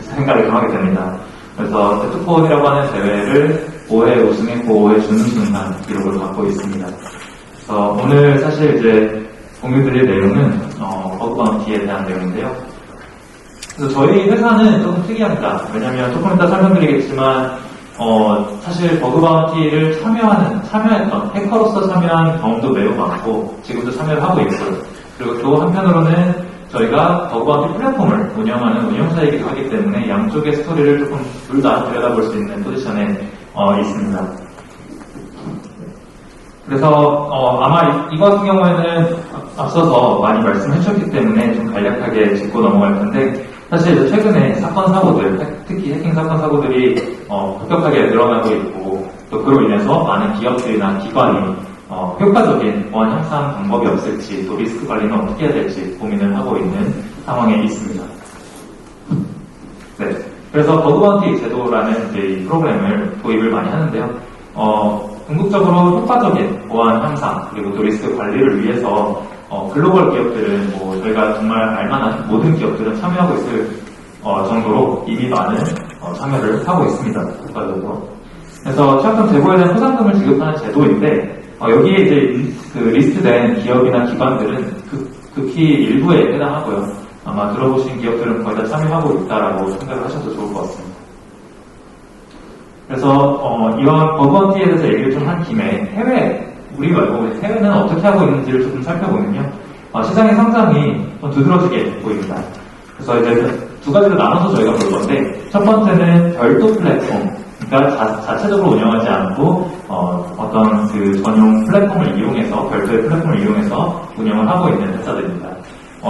생각을 좀 하게 됩니다. 그래서 테트폰이라고 하는 대회를 5회 우승했고 5회 준우승한 기록을 갖고 있습니다. 그래서 오늘 사실 이제 공유드릴 내용은 버그 바운티에 대한 내용인데요. 그래서 저희 회사는 조금 특이합니다. 왜냐하면 조금 이따 설명드리겠지만 사실 버그 바운티를 참여했던 해커로서 참여한 경험도 매우 많고 지금도 참여를 하고 있고요. 그리고 또 한편으로는 저희가 버그 바운티 플랫폼을 운영하는 운영사이기도 하기 때문에 양쪽의 스토리를 조금 둘 다 들여다볼 수 있는 포지션에 있습니다. 그래서 아마 이거 같은 경우에는 앞서서 많이 말씀해 주셨기 때문에 좀 간략하게 짚고 넘어갈 텐데 사실 최근에 사건 사고들, 특히 해킹 사건 사고들이 급격하게 늘어나고 있고 또 그로 인해서 많은 기업들이나 기관이 효과적인 보안 향상 방법이 없을지 또 리스크 관리는 어떻게 해야 될지 고민을 하고 있는 상황에 있습니다. 네. 그래서 버그 바운티 제도라는 이제 이 프로그램을 도입을 많이 하는데요. 궁극적으로 효과적인 보안 향상 그리고 또 리스크 관리를 위해서 글로벌 기업들은 저희가 정말 알만한 모든 기업들은 참여하고 있을 정도로 이미 많은 참여를 하고 있습니다. 국가적으로. 그래서 취약점 제보에 대한 포상금을 지급하는 제도인데 여기에 이제 그 리스트된 기업이나 기관들은 극히 일부에 해당하고요. 아마 들어보신 기업들은 거의 다 참여하고 있다라고 생각을 하셔도 좋을 것 같습니다. 그래서 이런 버그 바운티에 대해서 얘기를 좀 한 김에 우리 말고 해외는 어떻게 하고 있는지를 조금 살펴보면요. 시장의 성장이 좀 두드러지게 보입니다. 그래서 이제 두 가지로 나눠서 저희가 볼 건데 첫 번째는 별도 플랫폼, 그러니까 자체적으로 운영하지 않고 어떤 그 전용 플랫폼을 이용해서 별도의 플랫폼을 이용해서 운영을 하고 있는 회사들입니다.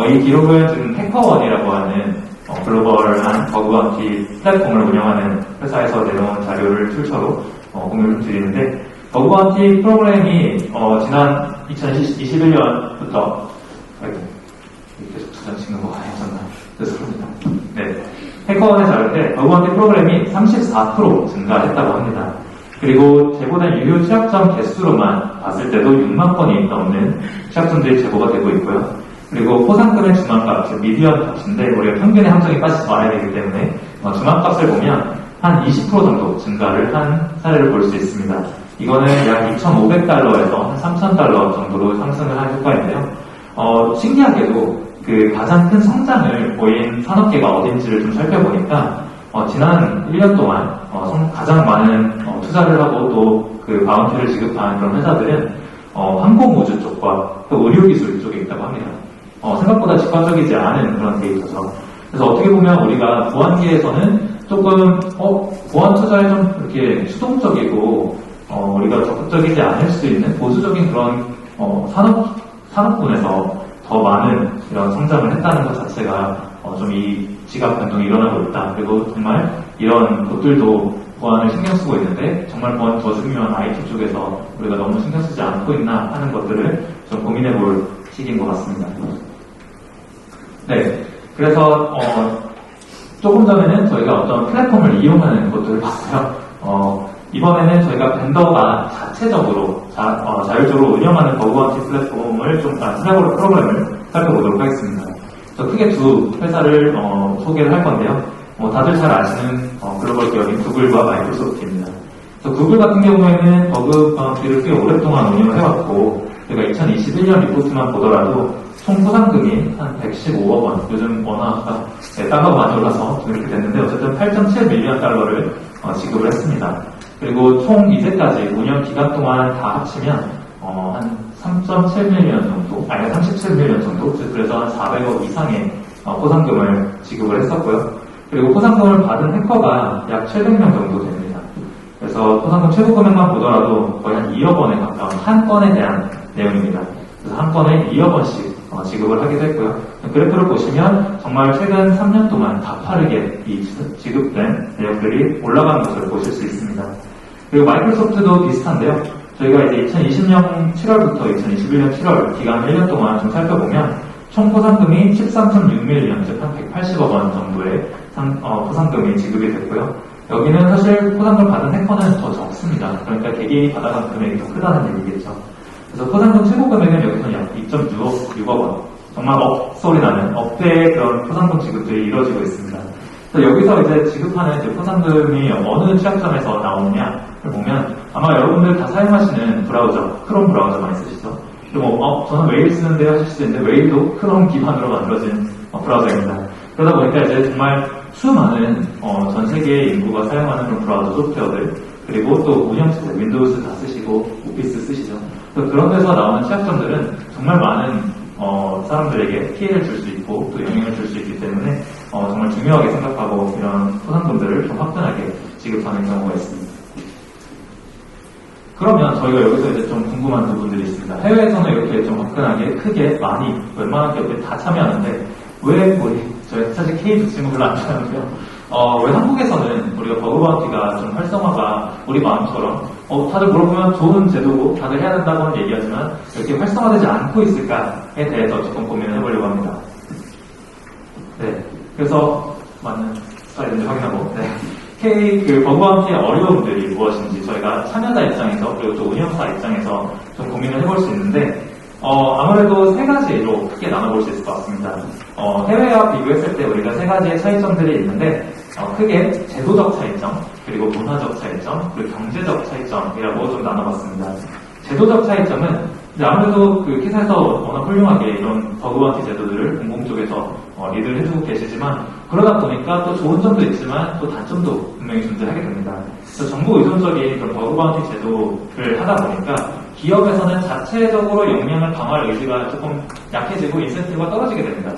이 기록은 지금 해커원이라고 하는 글로벌한 버그 바운티 플랫폼을 운영하는 회사에서 내놓은 자료를 출처로 공유를 드리는데 버그 바운티 프로그램이 지난 2021년부터 계속 두장 찍는 거 아니었나? 죄송합니다. 네. 해커원의 자료인데 버그 바운티 프로그램이 34% 증가했다고 합니다. 그리고 제보된 유효 취약점 개수로만 봤을 때도 6만 건이 넘는 취약점들이 제보가 되고 있고요. 그리고 포상금의 중앙값, 즉 미디언 값인데 우리가 평균의 함정에 빠지지 말아야 되기 때문에 중앙값을 보면 한 20% 정도 증가를 한 사례를 볼 수 있습니다. 이거는 약 2,500달러에서 한 3,000달러 정도로 상승을 한 효과인데요. 신기하게도 그 가장 큰 성장을 보인 산업계가 어딘지를 좀 살펴보니까 지난 1년 동안 가장 많은 투자를 하고 또 그 바운티를 지급한 그런 회사들은 항공우주 쪽과 또 의료기술 쪽에 있다고 합니다. 생각보다 직관적이지 않은 그런 데이터죠. 그래서 어떻게 보면 우리가 보안계에서는 조금 보안 투자에 좀 이렇게 수동적이고 우리가 적극적이지 않을 수 있는 보수적인 그런 산업군에서 더 많은 이런 성장을 했다는 것 자체가 좀 이 지각 변동이 일어나고 있다. 그리고 정말 이런 곳들도 보안을 신경 쓰고 있는데 정말 보안 더 중요한 IT 쪽에서 우리가 너무 신경 쓰지 않고 있나 하는 것들을 좀 고민해 볼 시기인 것 같습니다. 네, 그래서 조금 전에는 저희가 어떤 플랫폼을 이용하는 것들을 봤어요. 이번에는 저희가 벤더가 자체적으로 자율적으로 운영하는 버그바운티 플랫폼을 프로그램을 살펴보도록 하겠습니다. 저 크게 두 회사를 소개를 할 건데요. 다들 잘 아시는 글로벌 기업인 구글과 마이크로소프트입니다. 구글 같은 경우에는 버그바운티를 꽤 오랫동안 운영을 해왔고 저희가 2021년 리포트만 보더라도 총 포상금이 한 115억 원, 요즘 원화가 달러가 많이 올라서 이렇게 됐는데 어쨌든 8.7 밀리언 달러를 지급을 했습니다. 그리고 총 이제까지 운영 기간 동안 다 합치면 한 3.7밀리언 정도, 아니 37밀리언 정도, 그래서 한 400억 이상의 포상금을 지급을 했었고요. 그리고 포상금을 받은 해커가 약 700명 정도 됩니다. 그래서 포상금 최고 금액만 보더라도 거의 한 2억 원에 가까운 한 건에 대한 내용입니다. 그래서 한 건에 2억 원씩 지급을 하기도 했고요. 그래프를 보시면 정말 최근 3년 동안 가파르게 이 지급된 내역들이 올라가는 것을 보실 수 있습니다. 그리고 마이크로소프트도 비슷한데요. 저희가 이제 2020년 7월부터 2021년 7월 기간 1년 동안 좀 살펴보면 총 포상금이 13.6밀리언, 즉 한 180억 원 정도의 포상금이 지급이 됐고요. 여기는 사실 포상금 받은 해커는 더 적습니다. 그러니까 개개인이 받아간 금액이 더 크다는 얘기겠죠. 그래서 포상금 최고 금액은 여기서는 약 2.6억 원. 정말 소리 나는 억대의 그런 포상금 지급들이 이루어지고 있습니다. 그래서 여기서 이제 지급하는 이제 포상금이 어느 취약점에서 나오느냐를 보면 아마 여러분들 다 사용하시는 브라우저, 크롬 브라우저 많이 쓰시죠? 그리고 저는 웨일 쓰는데 하실 수 있는데 웨일도 크롬 기반으로 만들어진 브라우저입니다. 그러다 보니까 이제 정말 수많은 전 세계의 인구가 사용하는 그런 브라우저 소프트웨어들 그리고 또 운영체제, 윈도우즈 다 쓰시고 오피스 쓰시죠. 그런 데서 나오는 취약점들은 정말 많은 사람들에게 피해를 줄 수 있고 또 영향을 줄 수 있기 때문에 정말 중요하게 생각하고 이런 포상금들을 좀 화끈하게 지급하는 경우가 있습니다. 그러면 저희가 여기서 이제 좀 궁금한 부분들이 있습니다. 해외에서는 이렇게 좀 화끈하게 크게 많이 웬만한 기업들이 다 참여하는데 왜 저희 사실 K 지금 별로 안 좋아하는데요. 왜 한국에서는 우리가 버그바운티가 좀 활성화가 우리 마음처럼 다들 물어보면 좋은 제도고 다들 해야 된다고는 얘기하지만 이렇게 활성화되지 않고 있을까에 대해서 조금 고민을 해보려고 합니다. 네, 그래서 맞는 슬라이드를 확인하고 그 버그바운티의 어려움들이 무엇인지 저희가 참여자 입장에서 그리고 또 운영사 입장에서 좀 고민을 해볼 수 있는데 아무래도 세 가지로 크게 나눠볼 수 있을 것 같습니다. 해외와 비교했을 때 우리가 세 가지의 차이점들이 있는데 크게 제도적 차이점, 그리고 문화적 차이점, 그리고 경제적 차이점이라고 좀 나눠봤습니다. 제도적 차이점은 아무래도 그 기사에서 워낙 훌륭하게 이런 버그바운티 제도들을 공공 쪽에서 리드를 해주고 계시지만 그러다 보니까 또 좋은 점도 있지만 또 단점도 분명히 존재하게 됩니다. 그래서 정보 의존적인 그런 버그바운티 제도를 하다 보니까 기업에서는 자체적으로 역량을 강화할 의지가 조금 약해지고 인센티브가 떨어지게 됩니다.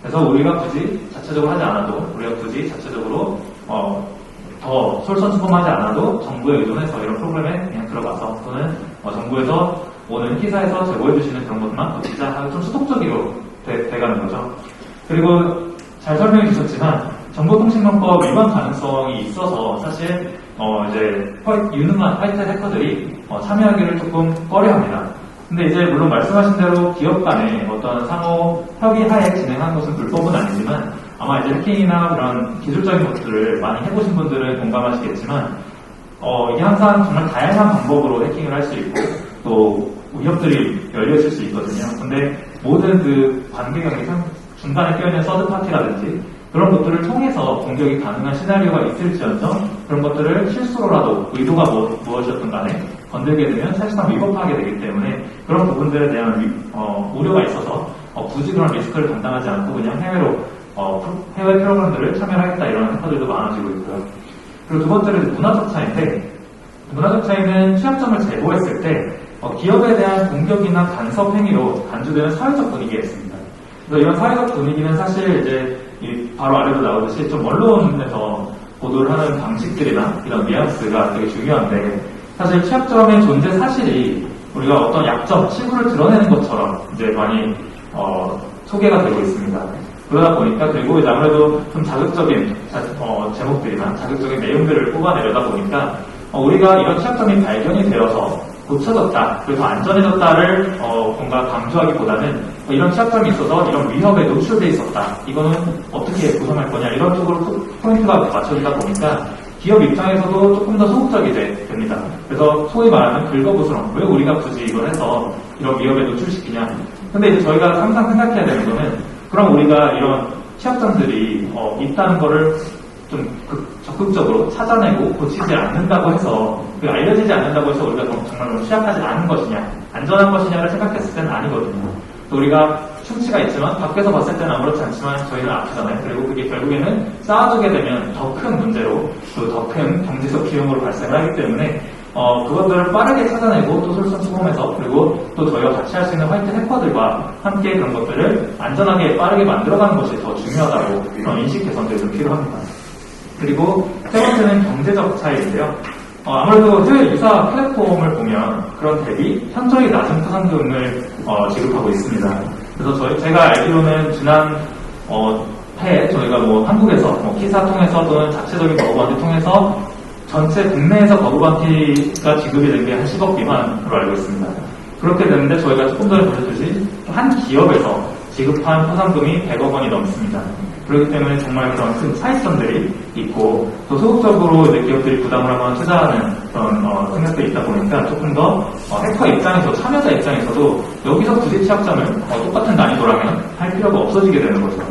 그래서 우리가 굳이 자체적으로 하지 않아도 우리가 굳이 자체적으로 더 솔선수범하지 않아도 정부에 의존해서 이런 프로그램에 그냥 들어가서 또는 정부에서 오는 기사에서 제보해주시는 그런 것만 또 진짜 좀 수동적으로 돼가는 거죠. 그리고 잘 설명해 주셨지만 정보통신망법 위반 가능성이 있어서 사실 이제 유능한 화이트 해커들이 참여하기를 조금 꺼려합니다. 근데 이제 물론 말씀하신 대로 기업 간의 어떤 상호 협의하에 진행한 것은 불법은 아니지만 아마 이제 해킹이나 그런 기술적인 것들을 많이 해보신 분들은 공감하시겠지만 이게 항상 정말 다양한 방법으로 해킹을 할 수 있고 또 위협들이 열려있을 수 있거든요. 근데 모든 그 관계관계 중간에 껴있는 서드파티라든지 그런 것들을 통해서 공격이 가능한 시나리오가 있을지언정 그런 것들을 실수로라도 의도가 무엇이었든 간에 건들게 되면 사실상 위법하게 되기 때문에 그런 부분들에 대한 우려가 있어서 굳이 그런 리스크를 감당하지 않고 그냥 해외 프로그램들을 참여하겠다 이런 해커들도 많아지고 있고요. 그리고 두 번째는 문화적 차이인데, 문화적 차이는 취약점을 제보했을 때 기업에 대한 공격이나 간섭 행위로 간주되는 사회적 분위기가 있습니다. 그래서 이런 사회적 분위기는 사실 이제 바로 아래도 나오듯이 좀 언론에서 보도를 하는 방식들이나 이런 뉘앙스가 되게 중요한데, 사실 취약점의 존재 사실이 우리가 어떤 약점, 치부를 드러내는 것처럼 이제 많이 소개가 되고 있습니다. 그러다 보니까, 그리고 이제 아무래도 좀 자극적인 제목들이나 자극적인 내용들을 뽑아내려다 보니까 우리가 이런 취약점이 발견이 되어서 고쳐졌다, 그래서 안전해졌다를 뭔가 강조하기보다는 이런 취약점이 있어서 이런 위협에 노출돼 있었다, 이거는 어떻게 구성할 거냐, 이런 쪽으로 포인트가 맞춰지다 보니까 기업 입장에서도 조금 더 소극적이 됩니다. 그래서 소위 말하는 긁어부스럼, 왜 우리가 굳이 이걸 해서 이런 위협에 노출시키냐. 근데 이제 저희가 항상 생각해야 되는 거는, 그럼 우리가 이런 취약점들이 있다는 거를 좀 적극적으로 찾아내고 고치지 않는다고 해서, 알려지지 않는다고 해서 우리가 정말로 취약하지 않은 것이냐, 안전한 것이냐를 생각했을 때는 아니거든요. 또 우리가 충치가 있지만 밖에서 봤을 때는 아무렇지 않지만 저희는 아프잖아요. 그리고 그게 결국에는 쌓아두게 되면 더 큰 문제로, 또 더 큰 경제적 비용으로 발생을 하기 때문에 그것들을 빠르게 찾아내고 또 솔선수범해서, 그리고 또 저희가 같이 할 수 있는 화이트 해커들과 함께 그런 것들을 안전하게 빠르게 만들어가는 것이 더 중요하다고 그런 인식 개선들이 좀 필요합니다. 그리고 세 번째는 경제적 차이인데요. 아무래도 해외 유사 플랫폼을 보면 그런 대비 현저히 낮은 포상금을 지급하고 있습니다. 그래서 제가 알기로는 지난 해에 저희가 한국에서 키사 통해서 또는 자체적인 버그바운티 통해서 전체 국내에서 버그바운티가 지급이 된 게 한 10억 미만으로 알고 있습니다. 그렇게 되는데 저희가 조금 전에 보셨듯이 한 기업에서 지급한 포상금이 100억 원이 넘습니다. 그렇기 때문에 정말 그런 큰 차이점들이 있고, 또 소극적으로 이제 기업들이 부담을 하거나 투자하는 그런 생각들이 있다 보니까 조금 더 해커 입장에서, 참여자 입장에서도 여기서 굳이 취약점을 똑같은 난이도라면 할 필요가 없어지게 되는 거죠.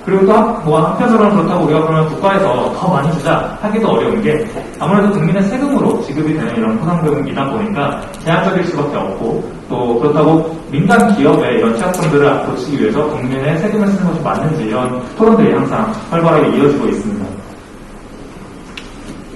그리고 또 한편으로는 그렇다고 우리가 그러면 국가에서 더 많이 주자 하기도 어려운 게, 아무래도 국민의 세금으로 지급이 되는 이런 포상금이다 보니까 제한적일 수밖에 없고, 또 그렇다고 민간 기업의 이런 취약점들을 고치기 위해서 국민의 세금을 쓰는 것이 맞는지, 이런 토론들이 항상 활발하게 이어지고 있습니다.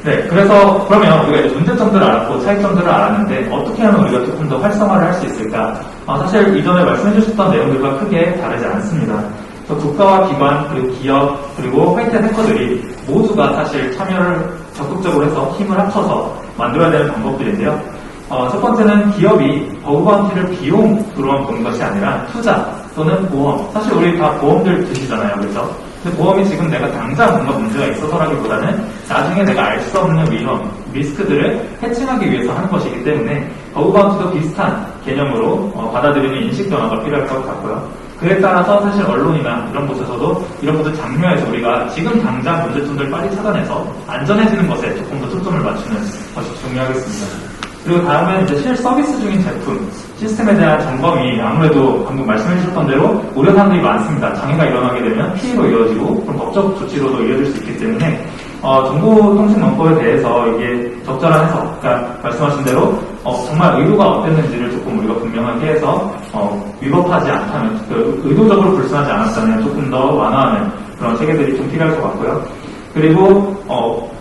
네, 그래서 그러면 우리가 이제 문제점들을 알았고 차이점들을 알았는데 어떻게 하면 우리가 조금 더 활성화를 할 수 있을까? 사실 이전에 말씀해 주셨던 내용들과 크게 다르지 않습니다. 국가와 기관, 그리고 기업, 그리고 화이트 해커들이 모두가 사실 참여를 적극적으로 해서 힘을 합쳐서 만들어야 되는 방법들인데요. 첫 번째는 기업이 버그바운티를 비용으로만 보는 것이 아니라 투자 또는 보험. 사실 우리 다 보험들 드시잖아요, 그렇죠? 근데 보험이 지금 내가 당장 뭔가 문제가 있어서라기보다는 나중에 내가 알 수 없는 위험, 리스크들을 해칭하기 위해서 하는 것이기 때문에 버그바운티도 비슷한 개념으로 받아들이는 인식 변화가 필요할 것 같고요. 그에 따라서 사실 언론이나 이런 곳에서도 이런 것을 장려해서 우리가 지금 당장 문제점들을 빨리 찾아내서 안전해지는 것에 조금 더 초점을 맞추는 것이 중요하겠습니다. 그리고 다음은 이제 실서비스 중인 제품, 시스템에 대한 점검이 아무래도 방금 말씀해 주셨던 대로 우려사항들이 많습니다. 장애가 일어나게 되면 피해로 이어지고 그럼 법적 조치로도 이어질 수 있기 때문에 정보통신망법에 대해서 이게 적절한 해석, 그러니까 말씀하신 대로 정말 의도가 어땠는지를 조금 우리가 분명하게 해서 위법하지 않다면, 의도적으로 불순하지 않았다면 조금 더 완화하는 그런 체계들이 좀 필요할 것 같고요. 그리고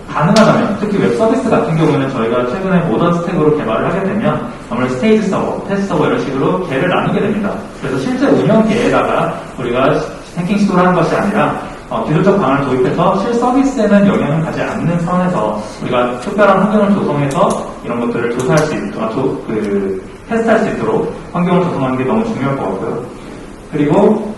가능하다면, 특히 웹 서비스 같은 경우는 저희가 최근에 모던 스택으로 개발을 하게 되면 아무래도 스테이지 서버, 테스트 서버 이런 식으로 개를 나누게 됩니다. 그래서 실제 운영 개에다가 우리가 해킹 시도를 하는 것이 아니라 기술적 방안을 도입해서 실서비스에는 영향을 가지 않는 선에서 우리가 특별한 환경을 조성해서 이런 것들을 조사할 수 있도록, 테스트할 수 있도록 환경을 조성하는 게 너무 중요할 것 같고요. 그리고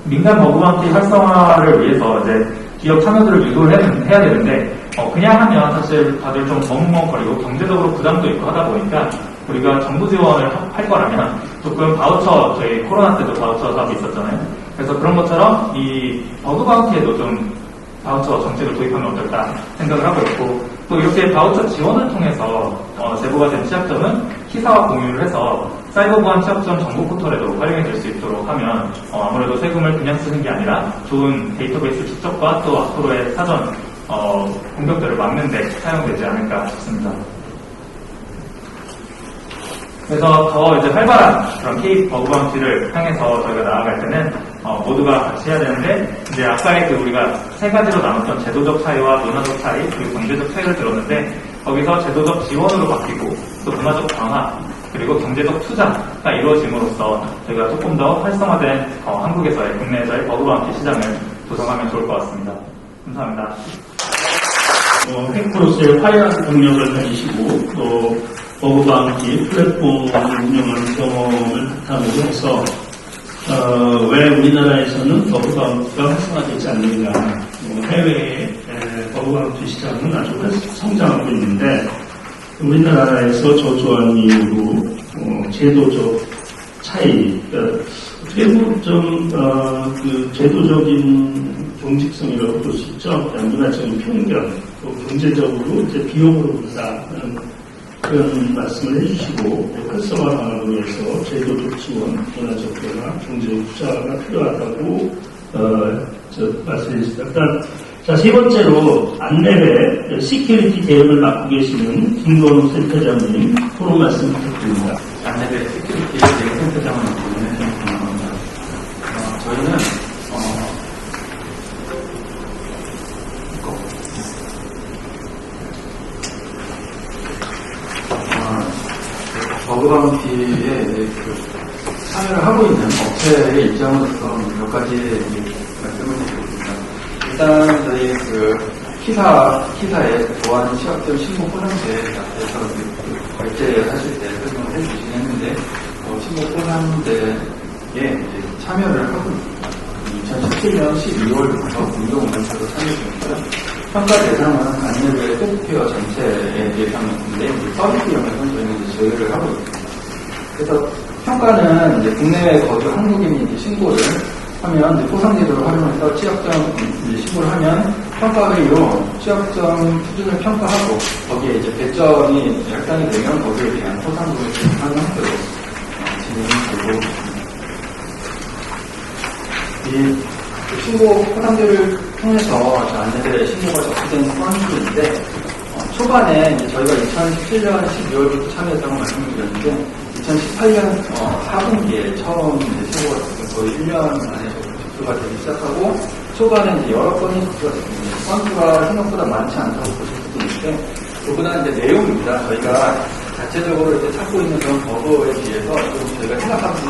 민간 버그바운티 활성화를 위해서 이제 기업 참여들을 유도를 해야 되는데, 그냥 하면 사실 다들 좀 멍멍거리고 경제적으로 부담도 있고 하다 보니까 우리가 정부 지원을 할 거라면 조금 바우처, 저희 코로나 때도 바우처 사업이 있었잖아요. 그래서 그런 것처럼 이 버그 바운티에도 좀 바우처 정책을 도입하면 어떨까 생각을 하고 있고, 또 이렇게 바우처 지원을 통해서 제보가 된 취약점은 키사와 공유를 해서 사이버 보안 취약점 정보 포털에도 활용이 될 수 있도록 하면 아무래도 세금을 그냥 쓰는 게 아니라 좋은 데이터베이스 축적과 또 앞으로의 사전 공격들을 막는 데 사용되지 않을까 싶습니다. 그래서 더 이제 활발한 그런 K 버그 방지를 향해서 저희가 나아갈 때는 모두가 같이 해야 되는데, 이제 아까 우리가 세 가지로 나눴던 제도적 차이와 문화적 차이 그리고 경제적 차이를 들었는데, 거기서 제도적 지원으로 바뀌고 또 문화적 강화 그리고 경제적 투자가 이루어짐으로써 저희가 조금 더 활성화된 한국에서의 국내에서의 버그 방지 시장을 조성하면 좋을 것 같습니다. 감사합니다. 해커로서의 화려한 경력을 가지시고 또 버그 방지 플랫폼을 운영하는 경험을 바탕으로 해서 왜 우리나라에서는 버그 방지가 활성화되지 않는가, 해외의 버그 방지 시장은 아주 성장하고 있는데 우리나라에서 저조한 이유로 제도적 차이, 어떻게 보면 그 제도적인 경직성이라고 볼 수 있죠. 문화적인 편견, 또 경제적으로 이제 비용으로 본다는 그런 말씀을 해주시고, 활성화 방안을 위해서 제도적 지원, 문화적 변화, 경제적 투자가 필요하다고 말씀해 주셨습니다. 자, 세 번째로 안랩의 시큐리티 대응을 맡고 계시는 김건우 센터장님 토론 말씀 부탁드립니다. 안랩의 시큐리티 대응 센터장을 맡고 있는 김건우입니다. 저희는 버그 방지에 참여를 하고 있는 업체의 입장으로서 몇 가지 말씀을 드리겠습니다. 일단 저희 키사의 보안 취약점 신고 포상제 앞에서 결제하실 때 설명을 해주시긴 했는데, 신고 포상제에 이제 참여를 하고 있습니다. 2017년 12월부터 공동운영사로 참여 중이고요. 평가 대상은 안내부의 소프트웨어 전체의 대상인데, 서비스용에서 저희는 이제 제외를 하고 있습니다. 그래서 평가는 이제 국내에 거주 한국인이 이제 신고를 하면, 이제 포상제도를 활용해서 취약점 이제 신고를 하면 평가 회의로 취약점 수준을 평가하고, 거기에 이제 배점이 약상이 되면 거기에 대한 포상금을 하는 형태로 진행이 되고 있습니다. 이 신고 포상제를 통해서 안내대 신고가 접수된 건수인데, 초반에 이제 저희가 2017년 12월부터 참여했다고 말씀드렸는데, 2018년 4분기에 처음 이제 신고가 거의 1년 만에 접수가 되기 시작하고, 초반에 이제 여러 건이 접수가 됐습니다. 건수가 생각보다 많지 않다고 보실 수도 있는데, 그보다는 이제 내용입니다. 저희가 자체적으로 이제 찾고 있는 그런 버그에 비해서 좀 저희가 생각하기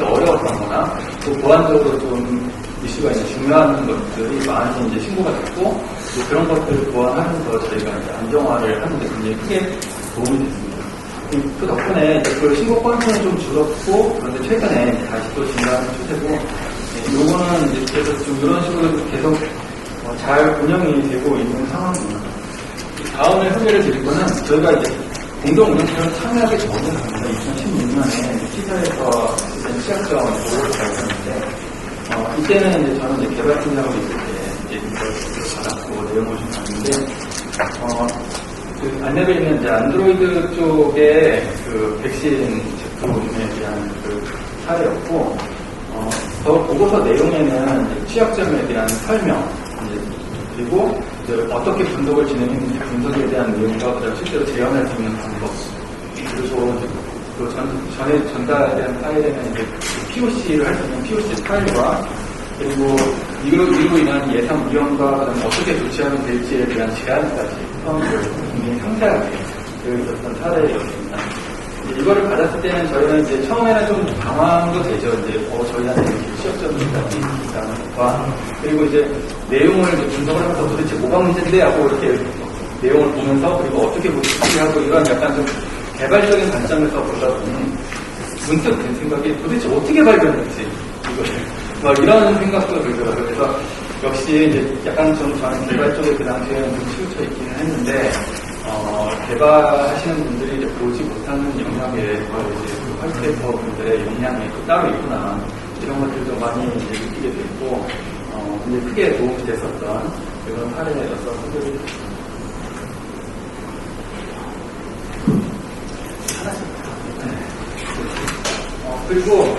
어려웠던 거나, 또 보안적으로 좀 이슈가 이제 중요한 것들이 많이 이제 신고가 됐고, 그런 것들을 보완하면서 저희가 이제 안정화를 하는데 굉장히 크게 도움이 됐습니다. 그 덕분에 이제 그 신고 건수는 좀 줄었고, 그런데 최근에 다시 또 증가하는 추세고, 요거는 이제 그래서 좀 이런 식으로 계속 잘 운영이 되고 있는 상황입니다. 다음에 소개를 드릴 거는 저희가 이제 공동 운영체를 참여하기 전에 2016년에 키사에서 취약점 보고를 발표했는데, 이때는 이제 저는 이제 개발팀장으로 있을 때 이제 이걸 받았고 내용을 좀 봤는데, 그 안내되어 있는 이제 안드로이드 쪽에 그 백신 제품에 대한 그 사례였고, 더 보고서 내용에는 이제 취약점에 대한 설명, 그리고 이제 어떻게 분석을 진행했는지 분석에 대한 내용과 그다음 실제로 재현할 수 있는 방법, 그리고 그 전에 전달된 파일에는 이제 POC를 할 수 있는 POC 파일과, 그리고 이로 인한 예상 위험과 그다음에 어떻게 조치하면 될지에 대한 제안까지 굉장히 상세하게 되어 있었던 사례였습니다. 이거를 받았을 때는 저희는 이제 처음에는 좀 당황도 되죠. 이제 저희한테 이렇게 취약점이 있다는 것과, 그리고 이제 내용을 이제 분석을 하면서 도대체 뭐가 문제인데 하고 이렇게 내용을 보면서, 그리고 어떻게 보시하고 이런 약간 좀 개발적인 관점에서 보다 보니 문득 든 생각이 도대체 어떻게 발견했지 이거를 막 이런 생각도 들더라고요. 그래서 역시 이제 약간 좀 저는 개발 쪽에 그 당시에는 좀 치우쳐 있기는 했는데, 개발하시는 분들이 이제 보지 못하는 영역에 이제 그 화이트페이퍼 분들의 역량이 또 따로 있구나, 이런 것들도 많이 이제 느끼게 됐고, 이제 크게 도움이 됐었던 그런 사례였어서 소개를 그리고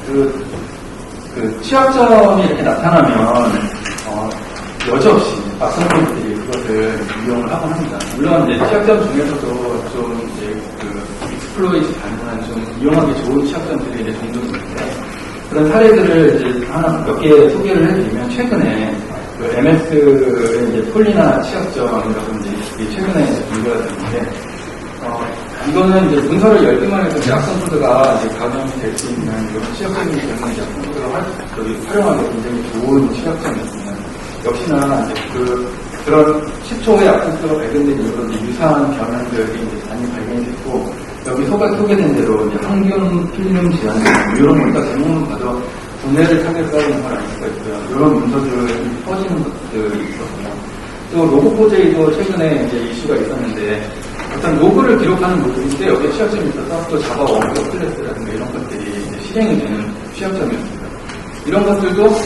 그 취약점이 이렇게 나타나면 여지없이 막상분들이 그것을 이용을 하곤 합니다. 물론 이제 취약점 중에서도 좀 이제 그 익스플로이트 가능한 좀 이용하기 좋은 취약점들이 이제 종종 있는데 그런 사례들을 이제 하나 몇 개 소개를 해드리면 최근에 그 MS의 이제 폴리나 취약점이라고 이제 최근에 이제 문제가 됐는데 이거는 이제 문서를 열기만 해도 이제 악성 코드가 이제 가동이 될 수 있는 이런 취약점이기 때문에 이제 악성 코드가 활용하기 굉장히 좋은 취약점이었습니다. 역시나 이제 그런 10초의 악성 코드가 발견된 이후로 이제 유사한 변환들이 이제 많이 발견이 됐고 여기 소개된 대로 이제 항균 필름 제한 이런 것과 제목만 봐도 분해를 타겟하고 있는 걸 알 수가 있고요. 이런 문서들이 퍼지는 것들이 있거든요. 또 로그포제이도 최근에 이제 이슈가 있었는데 어떤 로그를 기록하는 모듈인데 여기에 취약점이 있어서 또 자바 원격 클래스라든가 이런 것들이 이제 실행이 되는 취약점이었습니다. 이런 것들도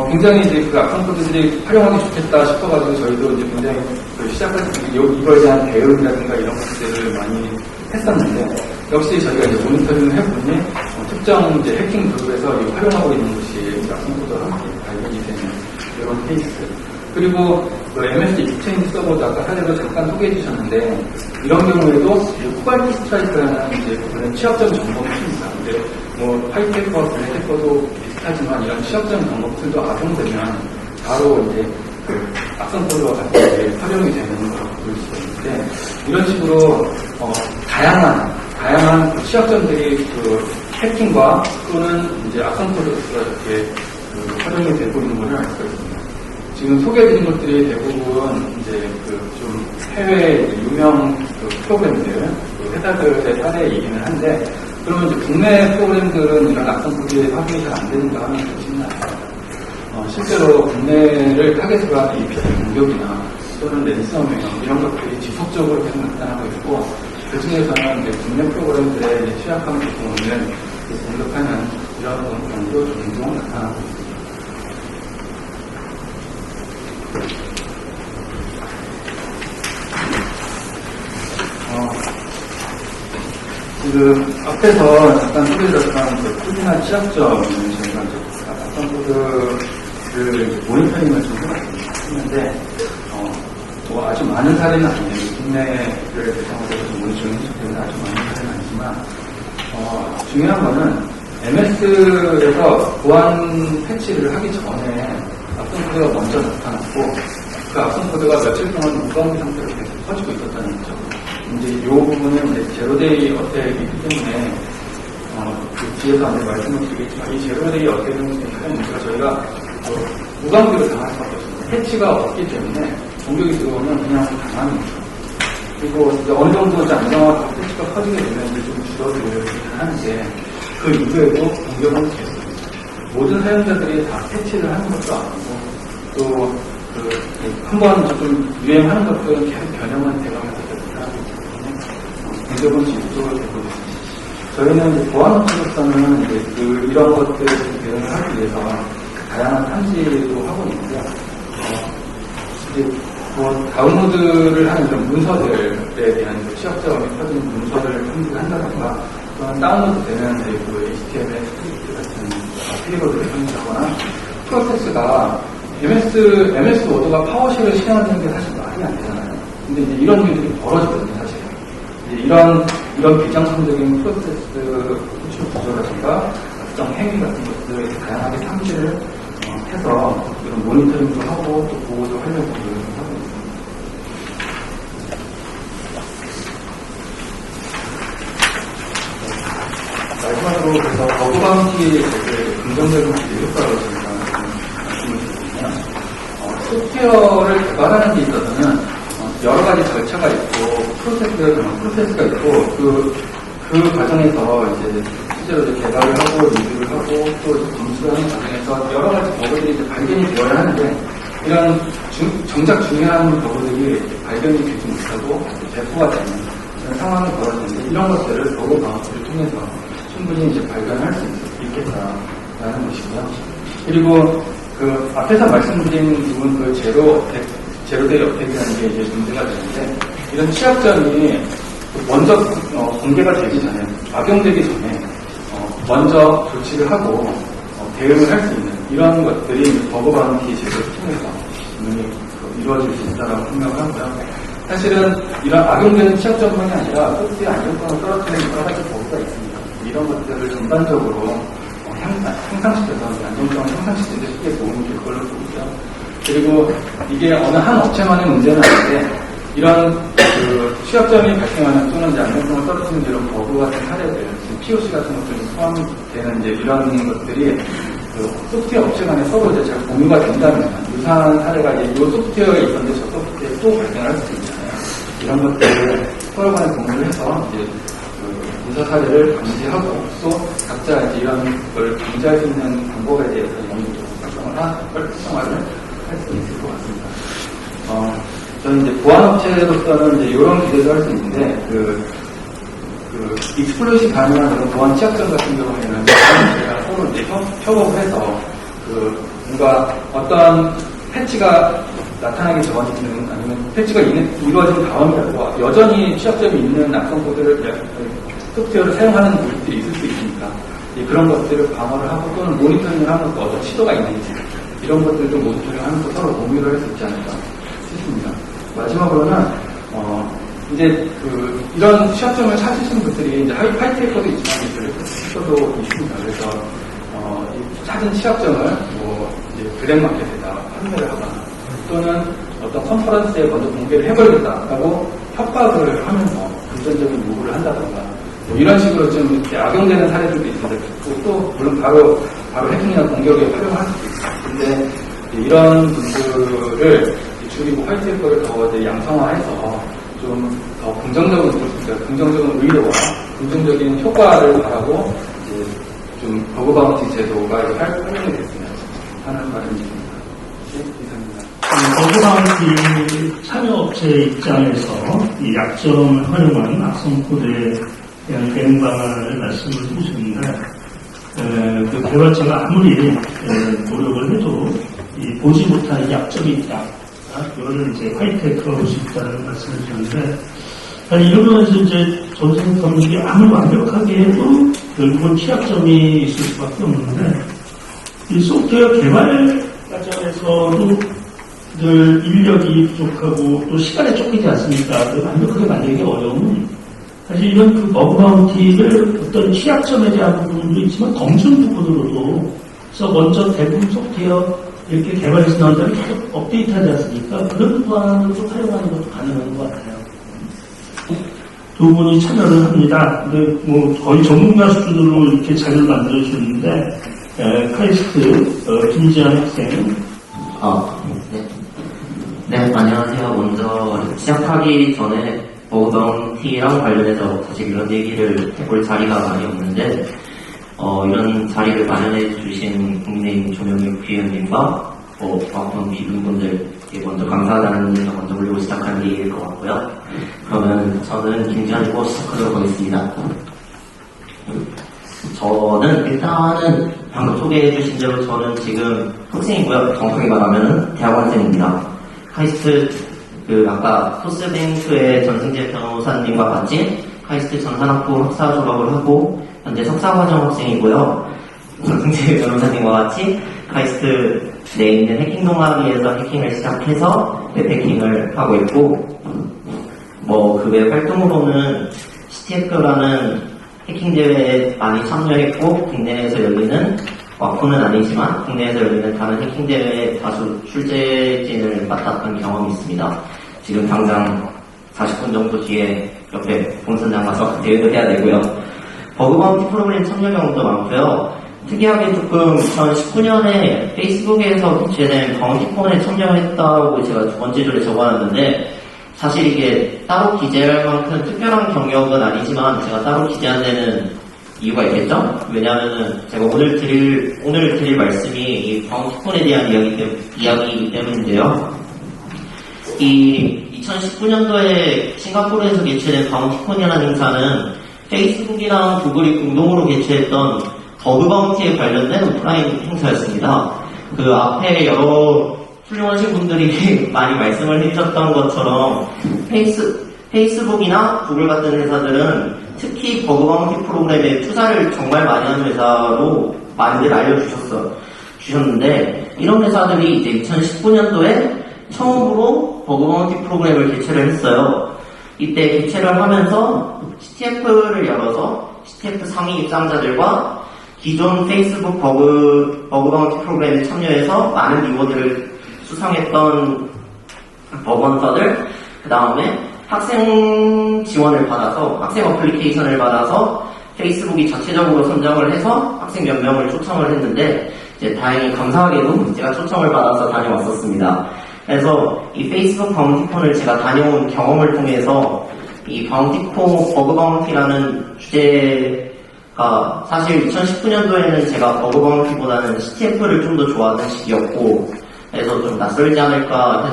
굉장히 이제 그 악성 코드들이 활용하기 좋겠다 싶어가지고 저희도 이제 굉장히 그 시작할 때 이거에 대한 대응이라든가 이런 것들을 많이 했었는데 역시 저희가 이제 모니터링을 해보니 특정 이제 해킹 그룹에서 활용하고 있는 것이 악성 코드가 함께 발견이 되는 이런 케이스. 그리고 그 MS 익스체인지 서버도 아까 사례로 잠깐 소개해 주셨는데 이런 경우에도 코발트 스트라이크라는 이제 그런 취약점 점검이 있습니다. 근데 뭐 화이트해커, 블랙해커도 비슷하지만 이런 취약점 점검들도 악용되면 바로 이제 그 악성 코드와 같이 활용이 되는 걸로 볼 수가 있는데 이런 식으로 다양한 그 취약점들이 그 해킹과 또는 이제 악성 코드가 이렇게 그 활용이 되고 있는 것을 알 수가 있습니다. 지금 소개해드린 것들이 대부분 이제 그 좀 해외 유명 그 프로그램들, 그 회사들의 사례이기는 한데, 그러면 이제 국내 프로그램들은 이런 악성 코드에 활용이 잘 안 되는가 하면 그렇지는 않아요. 실제로 국내를 타겟으로 한 API 공격이나 또는 랜섬웨어 이런 것들이 지속적으로 계속 나타나고 있고, 그 중에서는 이제 국내 프로그램들의 이제 취약한 부분을 공격하는 이런 경우도 종종 나타나고 있습니다. 지금 앞에서 잠깐 소개해드렸던 그 코드나 취약점은 저희가 이제 악성 코드를 모니터링을 좀 해봤는데, 뭐 아주 많은 사례는 아니에요. 국내를 대상으로 좀 모니터링 해주기 때문에 아주 많은 사례는 아니지만, 중요한 거는 MS에서 보안 패치를 하기 전에 악성 코드가 먼저 나타났고, 그 악성 코드가 며칠 동안 무방비 상태로 계속 퍼지고 있었다는 거죠. 이제 이 부분은 이제 제로데이 어택이기 때문에, 그 뒤에서 안에 말씀을 드리겠지만, 이 제로데이 어택은 가장 문제가 저희가 무방비로 당할 수밖에 없습니다. 패치가 없기 때문에 공격이 들어오면 그냥 당하는 거죠. 그리고 이제 어느 정도 이제 안정화가 패치가 퍼지게 되면 이제 좀 줄어들기는 하는데, 그 이후에도 공격은 계속 모든 사용자들이 다 패치를 하는 것도 아니고, 또 한번 좀 유행하는 것들은 계속 변형만 돼가면서 하고 있기 때문에 공격은 지속적으로 되고 있습니다. 저희는 이제 보안업체로서는 이제 이런 것들을 대응을 하기 위해서 다양한 탐지도 하고 있는데요. 이제 뭐 다운로드를 하는 이런 문서들에 대한 취약점이 터진 문서들을 탐지를 한다던가, 또는 다운로드되는 그 HTML 스크립트 같은 페이로드를 탐지하거나, 프로세스가 MS 워드가 파워쉘을 실행하는 게 사실 말이 안 되잖아요. 근데 이제 이런 일들이 벌어지거든요, 사실. 이제 이런 비정상적인 프로세스 호출 구조라든가 특정 행위 같은 것들을 다양하게 탐지를 해서 이런 모니터링도 하고 또 보호도 하려고 노력을 하고 있습니다. 마지막으로 그래서 버그 방지의 되게 긍정적인 효과를 저희가 말씀을 드리면, 소프트웨어를 개발하는 데 있어서는 여러 가지 절차가 있고 프로세스가 있고 그 과정에서 이제 실제로 이제 개발을 하고 리뷰를 하고 또 검수를 하는 과정에서 여러 가지 버그들이 이제 발견이 되어야 하는데, 이런 정작 중요한 버그들이 발견이 되지 못하고 배포가 되는 그런 상황이 벌어지는데, 이런 것들을 버그 방어를 통해서 충분히 이제 발견할 수 있겠다라는 것이고요. 그리고 그 앞에서 말씀드린 부분 그 제로데이 어택이라는 게 이제 문제가 되는데, 이런 취약점이 먼저 공개가 되기 전에, 악용되기 전에 먼저 조치를 하고 대응을 할 수 있는 이런 것들이 버그 바운티 제도를 통해서 이루어질 수 있다고 생각을 하고요. 사실은 이런 악용되는 취약점뿐이 아니라 소프트웨어 안정성을 떨어뜨리는 여러 가지 버그가 있습니다. 이런 것들을 전반적으로 향상시켜서 안정성을 향상시키는 데 쉽게 도움이 될 걸로 보고요. 그리고 이게 어느 한 업체만의 문제는 아닌데 이런 취약점이 발생하는 또는 이제 안정성을 떨어뜨리는 이런 버그 같은 사례들, 지금 POC 같은 것들이 포함되는 이제 이런 것들이 소프트웨어 업체 간에 서로 이제 잘 공유가 된다면 유사한 사례가 이제 이 소프트웨어에 있었는데 저 소프트웨어에 또 발생할 수 있잖아요. 이런 것들을 서로 간에 공유를 해서 이제 유사 사례를 방지하고 또 각자 이제 이런 걸 방지할 수 있는 방법에 대해서 활성화를 할 수 있을 것 같습니다. 저는 이제 보안업체로서는 이제 이런 기대도 할 수 있는데 익스플로이트 가능한 그런 보안 취약점 같은 경우에는 저희가 서로 이제 협업을 해서 뭔가 어떤 패치가 나타나기 전이든 아니면 패치가 이루어진 다음이라도 여전히 취약점이 있는 악성 코드를 소프트웨어를 사용하는 그룹들이 있을 수 있으니까 그런 것들을 방어를 하고 또는 모니터링을 하는 것도 어떤 시도가 있는지 이런 것들도 모니터링하면서 서로 공유를 할 수 있지 않을까 싶습니다. 마지막으로는 이제 이런 취약점을 찾으시는 분들이 이제 하이테크도 있지만 테크도 있습니다. 그래서 찾은 취약점을 이제 블랙마켓에다 판매를 하거나 또는 어떤 컨퍼런스에 먼저 공개를 해버리겠다라고 협박을 하면서 금전적인 요구를 한다던가 이런 식으로 좀 이렇게 악용되는 사례들도 있는데 또 물론 바로 해킹이나 공격에 활용할 수도 있어요. 근데 이런 분들을 줄이고 화이트리커를 더 이제 양성화해서 좀 더 긍정적인 의도와 긍정적인 효과를 바라고 이제 좀 버그 바운티 제도가 활용이 됐으면 하는 바람입니다. 네, 이상입니다. 버그 바운티 참여업체 입장에서 이 약점을 활용한 악성 코드에 대한 대응 방안을 말씀을 해주셨는데 그 개발자가 아무리 노력을 해도 보지 못한 약점이 있다. 이거를 이제 화이트테크하고 싶다는 말씀을 드렸는데, 이러면서 이제 전 생각하는 아무리 완벽하게 해도 결국은 취약점이 있을 수밖에 없는데, 이 소프트웨어 개발 과정에서도 늘 인력이 부족하고 또 시간에 쫓기지 않습니까? 완벽하게 만들기 어려운, 사실 이런 그 버그 바운티를 어떤 취약점에 대한 부분도 있지만 검증 부분으로도, 그래서 먼저 대부분 소프트웨어 이렇게 개발해서 나온 다음에 계속 업데이트하지 않습니까? 그런 부분을 좀 활용하는 것도 가능한 것 같아요. 두 분이 참여를 합니다. 근데 거의 전문가 수준으로 이렇게 자료를 만들어주는데, 카이스트, 김지한 학생. 네, 안녕하세요. 먼저 시작하기 전에 버그 바운티랑 관련해서 사실 이런 얘기를 해볼 자리가 많이 없는데, 이런 자리를 마련해 주신 국민의힘 조명희 부위원님과 박원 이분들께 먼저 감사하다는 인사 먼저 올리고 시작하는 게 일일 것 같고요. 그러면 저는 김지한이고 시작하도록 하겠습니다. 저는 일단은 방금 소개해 주신 대로 저는 지금 학생이고요. 정확하게 말하면 대학원생입니다. 카이스트 아까 소스뱅크의 전승재 변호사님과 같이 카이스트 전산학부 학사 졸업을 하고 현재 석사과정 학생이고요. 전승재 변호사님과 같이 카이스트 내에 있는 해킹 동아리에서 해킹을 시작해서 웹 해킹을 하고 있고, 그 외 활동으로는 CTF라는 해킹 대회에 많이 참여했고, 국내에서 열리는 와코는 아니지만 국내에서 열리는 다른 해킹 대회에 다수 출제진을 맡았던 경험이 있습니다. 지금 당장 40분 정도 뒤에 옆에 본선장 가서 대회도 해야 되고요. 버그 바운티 프로그램 참여 경우도 많고요. 특이하게 조금 2019년에 페이스북에서 개최된 바운티콘에 참여했다고 제가 두 번째 줄에 적어놨는데, 사실 이게 따로 기재할 만큼 특별한 경력은 아니지만 제가 따로 기재한 데는 이유가 있겠죠? 왜냐하면은 제가 오늘 드릴 말씀이 이 바운티콘에 대한 이야기이기 때문인데요. 이 2019년도에 싱가포르에서 개최된 바운티콘이라는 행사는 페이스북이랑 구글이 공동으로 개최했던 버그 바운티에 관련된 오프라인 행사였습니다. 그 앞에 여러 훌륭하신 분들이 많이 말씀을 해주셨던 것처럼 페이스북이나 구글 같은 회사들은 특히 버그 바운티 프로그램에 투자를 정말 많이 하는 회사로 많이들 알려주셨는데, 이런 회사들이 이제 2019년도에 처음으로 버그 바운티 프로그램을 개최를 했어요. 이때 개최를 하면서 CTF를 열어서 CTF 상위 입상자들과 기존 페이스북 버그 바운티 프로그램에 참여해서 많은 리워드를 수상했던 버건터들, 그 다음에 학생 지원을 받아서, 학생 어플리케이션을 받아서 페이스북이 자체적으로 선정을 해서 학생 몇 명을 초청을 했는데, 이제 다행히 감사하게도 제가 초청을 받아서 다녀왔었습니다. 그래서 이 페이스북 바운티콘을 제가 다녀온 경험을 통해서 이 바운티콘 버그 바운티라는 주제가 사실 2019년도에는 제가 버그 바운티보다는 CTF를 좀 더 좋아하는 시기였고, 그래서 좀 낯설지 않을까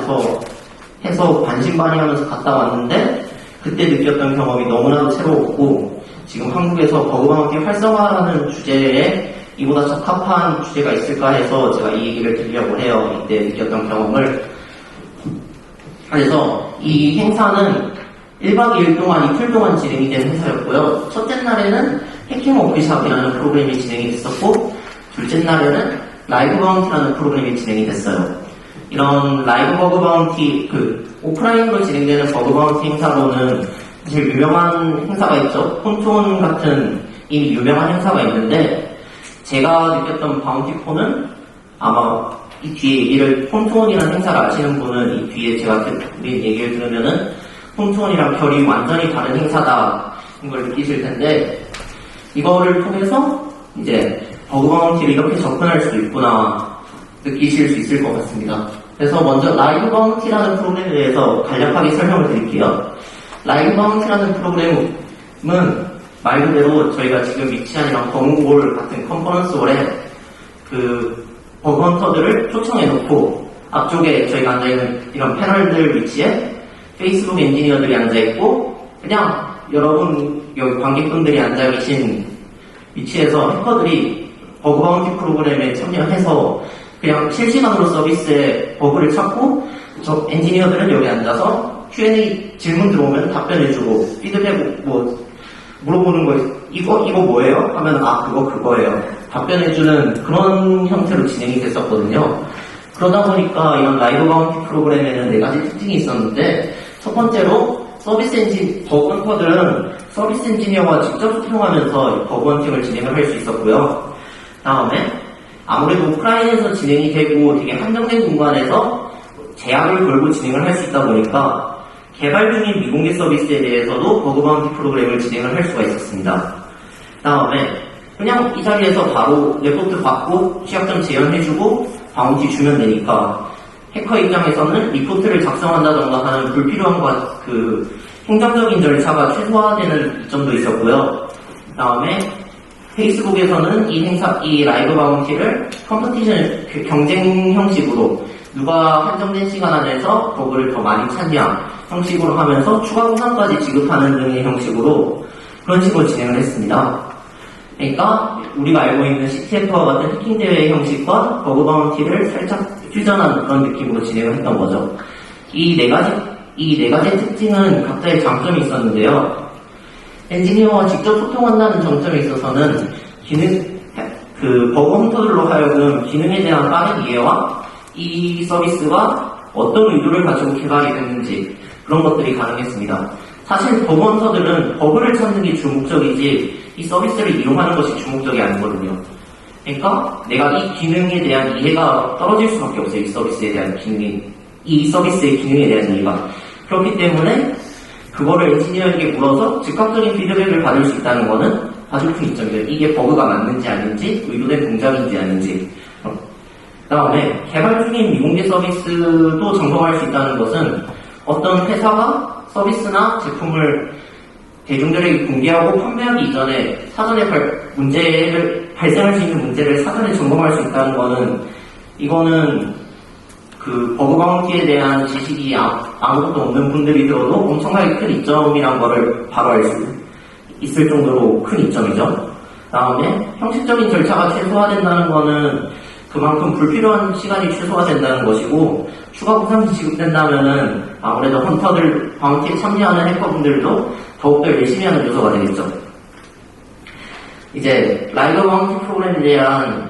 해서 반신반의하면서 갔다 왔는데, 그때 느꼈던 경험이 너무나도 새로웠고, 지금 한국에서 버그 바운티 활성화라는 주제에 이보다 적합한 주제가 있을까 해서 제가 이 얘기를 드리려고 해요. 이때 느꼈던 경험을. 그래서 이 행사는 1박 2일 동안 이틀 동안 진행이 된 행사였고요. 첫째 날에는 해킹 워크숍이라는 프로그램이 진행이 됐었고, 둘째 날에는 라이브 바운티라는 프로그램이 진행이 됐어요. 이런 라이브 버그 바운티, 오프라인으로 진행되는 버그 바운티 행사로는 사실 유명한 행사가 있죠. 폰톤 같은 이미 유명한 행사가 있는데, 제가 느꼈던 바운티콘은 아마 이 뒤에 얘기를, 폰톤이라는 행사를 아시는 분은 이 뒤에 제가 드린 얘기를 들으면은 폰톤이랑 결이 완전히 다른 행사다, 이걸 느끼실 텐데, 이거를 통해서 이제 버그 바운티를 이렇게 접근할 수도 있구나 느끼실 수 있을 것 같습니다. 그래서 먼저 라이브 바운티라는 프로그램에 대해서 간략하게 설명을 드릴게요. 라이브 바운티라는 프로그램은 말 그대로 저희가 지금 위치한 이런 검은볼 같은 컨퍼런스홀에 버그 헌터들을 초청해놓고, 앞쪽에 저희가 앉아있는 이런 패널들 위치에 페이스북 엔지니어들이 앉아있고, 그냥 여러분 여기 관객분들이 앉아계신 위치에서 해커들이 버그 바운티 프로그램에 참여해서 그냥 실시간으로 서비스에 버그를 찾고, 저 엔지니어들은 여기 앉아서 Q&A 질문 들어오면 답변해주고, 피드백 물어보는 거, 이거 뭐예요? 하면 그거예요. 답변해주는 그런 형태로 진행이 됐었거든요. 그러다 보니까 이런 라이브 바운티 프로그램에는 4가지 특징이 있었는데, 첫 번째로 버그 헌터들은 서비스 엔지니어와 직접 소통하면서 버그 헌팅을 진행을 할 수 있었고요. 다음에 아무래도 오프라인에서 진행이 되고 되게 한정된 공간에서 제약을 걸고 진행을 할 수 있다 보니까 개발 중인 미공개 서비스에 대해서도 버그 바운티 프로그램을 진행을 할 수가 있었습니다. 다음에 그냥 이 자리에서 바로 레포트 받고 취약점 재현해주고 바운티 주면 되니까 해커 입장에서는 리포트를 작성한다던가 하는 불필요한 행정적인 절차가 최소화되는 이점도 있었고요. 다음에 페이스북에서는 이 라이브 바운티를 컴퍼티션, 경쟁 형식으로 누가 한정된 시간 안에서 버그를 더 많이 찾냐 형식으로 하면서 추가 보상까지 지급하는 등의 형식으로 그런 식으로 진행을 했습니다. 그러니까 우리가 알고 있는 CTF와 같은 해킹 대회 형식과 버그 바운티를 살짝 퓨전한 그런 느낌으로 진행을 했던 거죠. 이 네 가지 특징은 각자의 장점이 있었는데요. 엔지니어와 직접 소통한다는 점점에 있어서는 버그 헌터들로 하여금 기능에 대한 빠른 이해와 이 서비스가 어떤 의도를 가지고 개발이 됐는지 그런 것들이 가능했습니다. 사실 버그 헌터들은 버그를 찾는 게 주 목적이지 이 서비스를 이용하는 것이 주 목적이 아니거든요. 그러니까 내가 이 기능에 대한 이해가 떨어질 수밖에 없어요. 이 서비스의 기능에 대한 이해가. 그렇기 때문에 그거를 엔지니어에게 물어서 즉각적인 피드백을 받을 수 있다는 거는 아주 큰 이점이에요. 이게 버그가 맞는지 아닌지, 의도된 동작인지 아닌지. 그 다음에 개발 중인 미공개 서비스도 점검할 수 있다는 것은 어떤 회사가 서비스나 제품을 대중들에게 공개하고 판매하기 이전에 사전에 발생할 수 있는 문제를 사전에 점검할 수 있다는 거는, 이거는 버그 바운티에 대한 지식이 아무것도 없는 분들이 들어도 엄청나게 큰 이점이란 거를 바로 알 수 있을 정도로 큰 이점이죠. 다음에 형식적인 절차가 최소화된다는 거는 그만큼 불필요한 시간이 최소화된다는 것이고, 추가 보상이 지급된다면은 아무래도 헌터들, 바운티에 참여하는 해커분들도 더욱더 열심히 하는 요소가 되겠죠. 이제 라이브 바운티 프로그램에 대한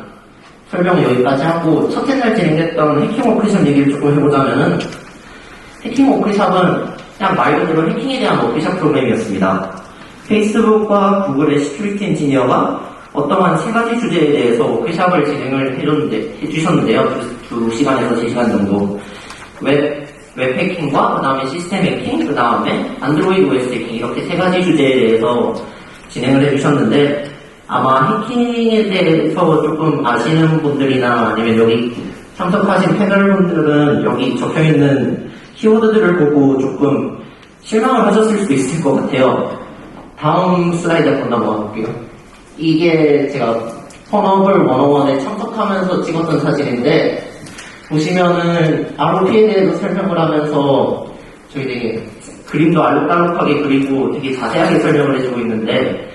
설명은 여기까지 하고 첫째 날 진행됐던 해킹 워크숍 얘기를 조금 해보자면은 해킹 워크숍은 그냥 말 그대로 해킹에 대한 워크숍 프로그램이었습니다. 페이스북과 구글의 시큐리티 엔지니어가 어떠한 세 가지 주제에 대해서 워크숍을 진행을 해주셨는데요. 2시간에서 3시간 정도. 웹 해킹과 그 다음에 시스템 해킹, 그 다음에 안드로이드 OS 해킹 이렇게 세 가지 주제에 대해서 진행을 해주셨는데 아마 해킹에 대해서 조금 아시는 분들이나 아니면 여기 참석하신 패널분들은 여기 적혀있는 키워드들을 보고 조금 실망을 하셨을 수도 있을 것 같아요. 다음 슬라이드 한번 넘어갈게요. 이게 제가 펀업을 101에 참석하면서 찍었던 사진인데 보시면은 ROP에 대해서 설명을 하면서 저희 되게 그림도 알록달록하게 그리고 되게 자세하게 설명을 해주고 있는데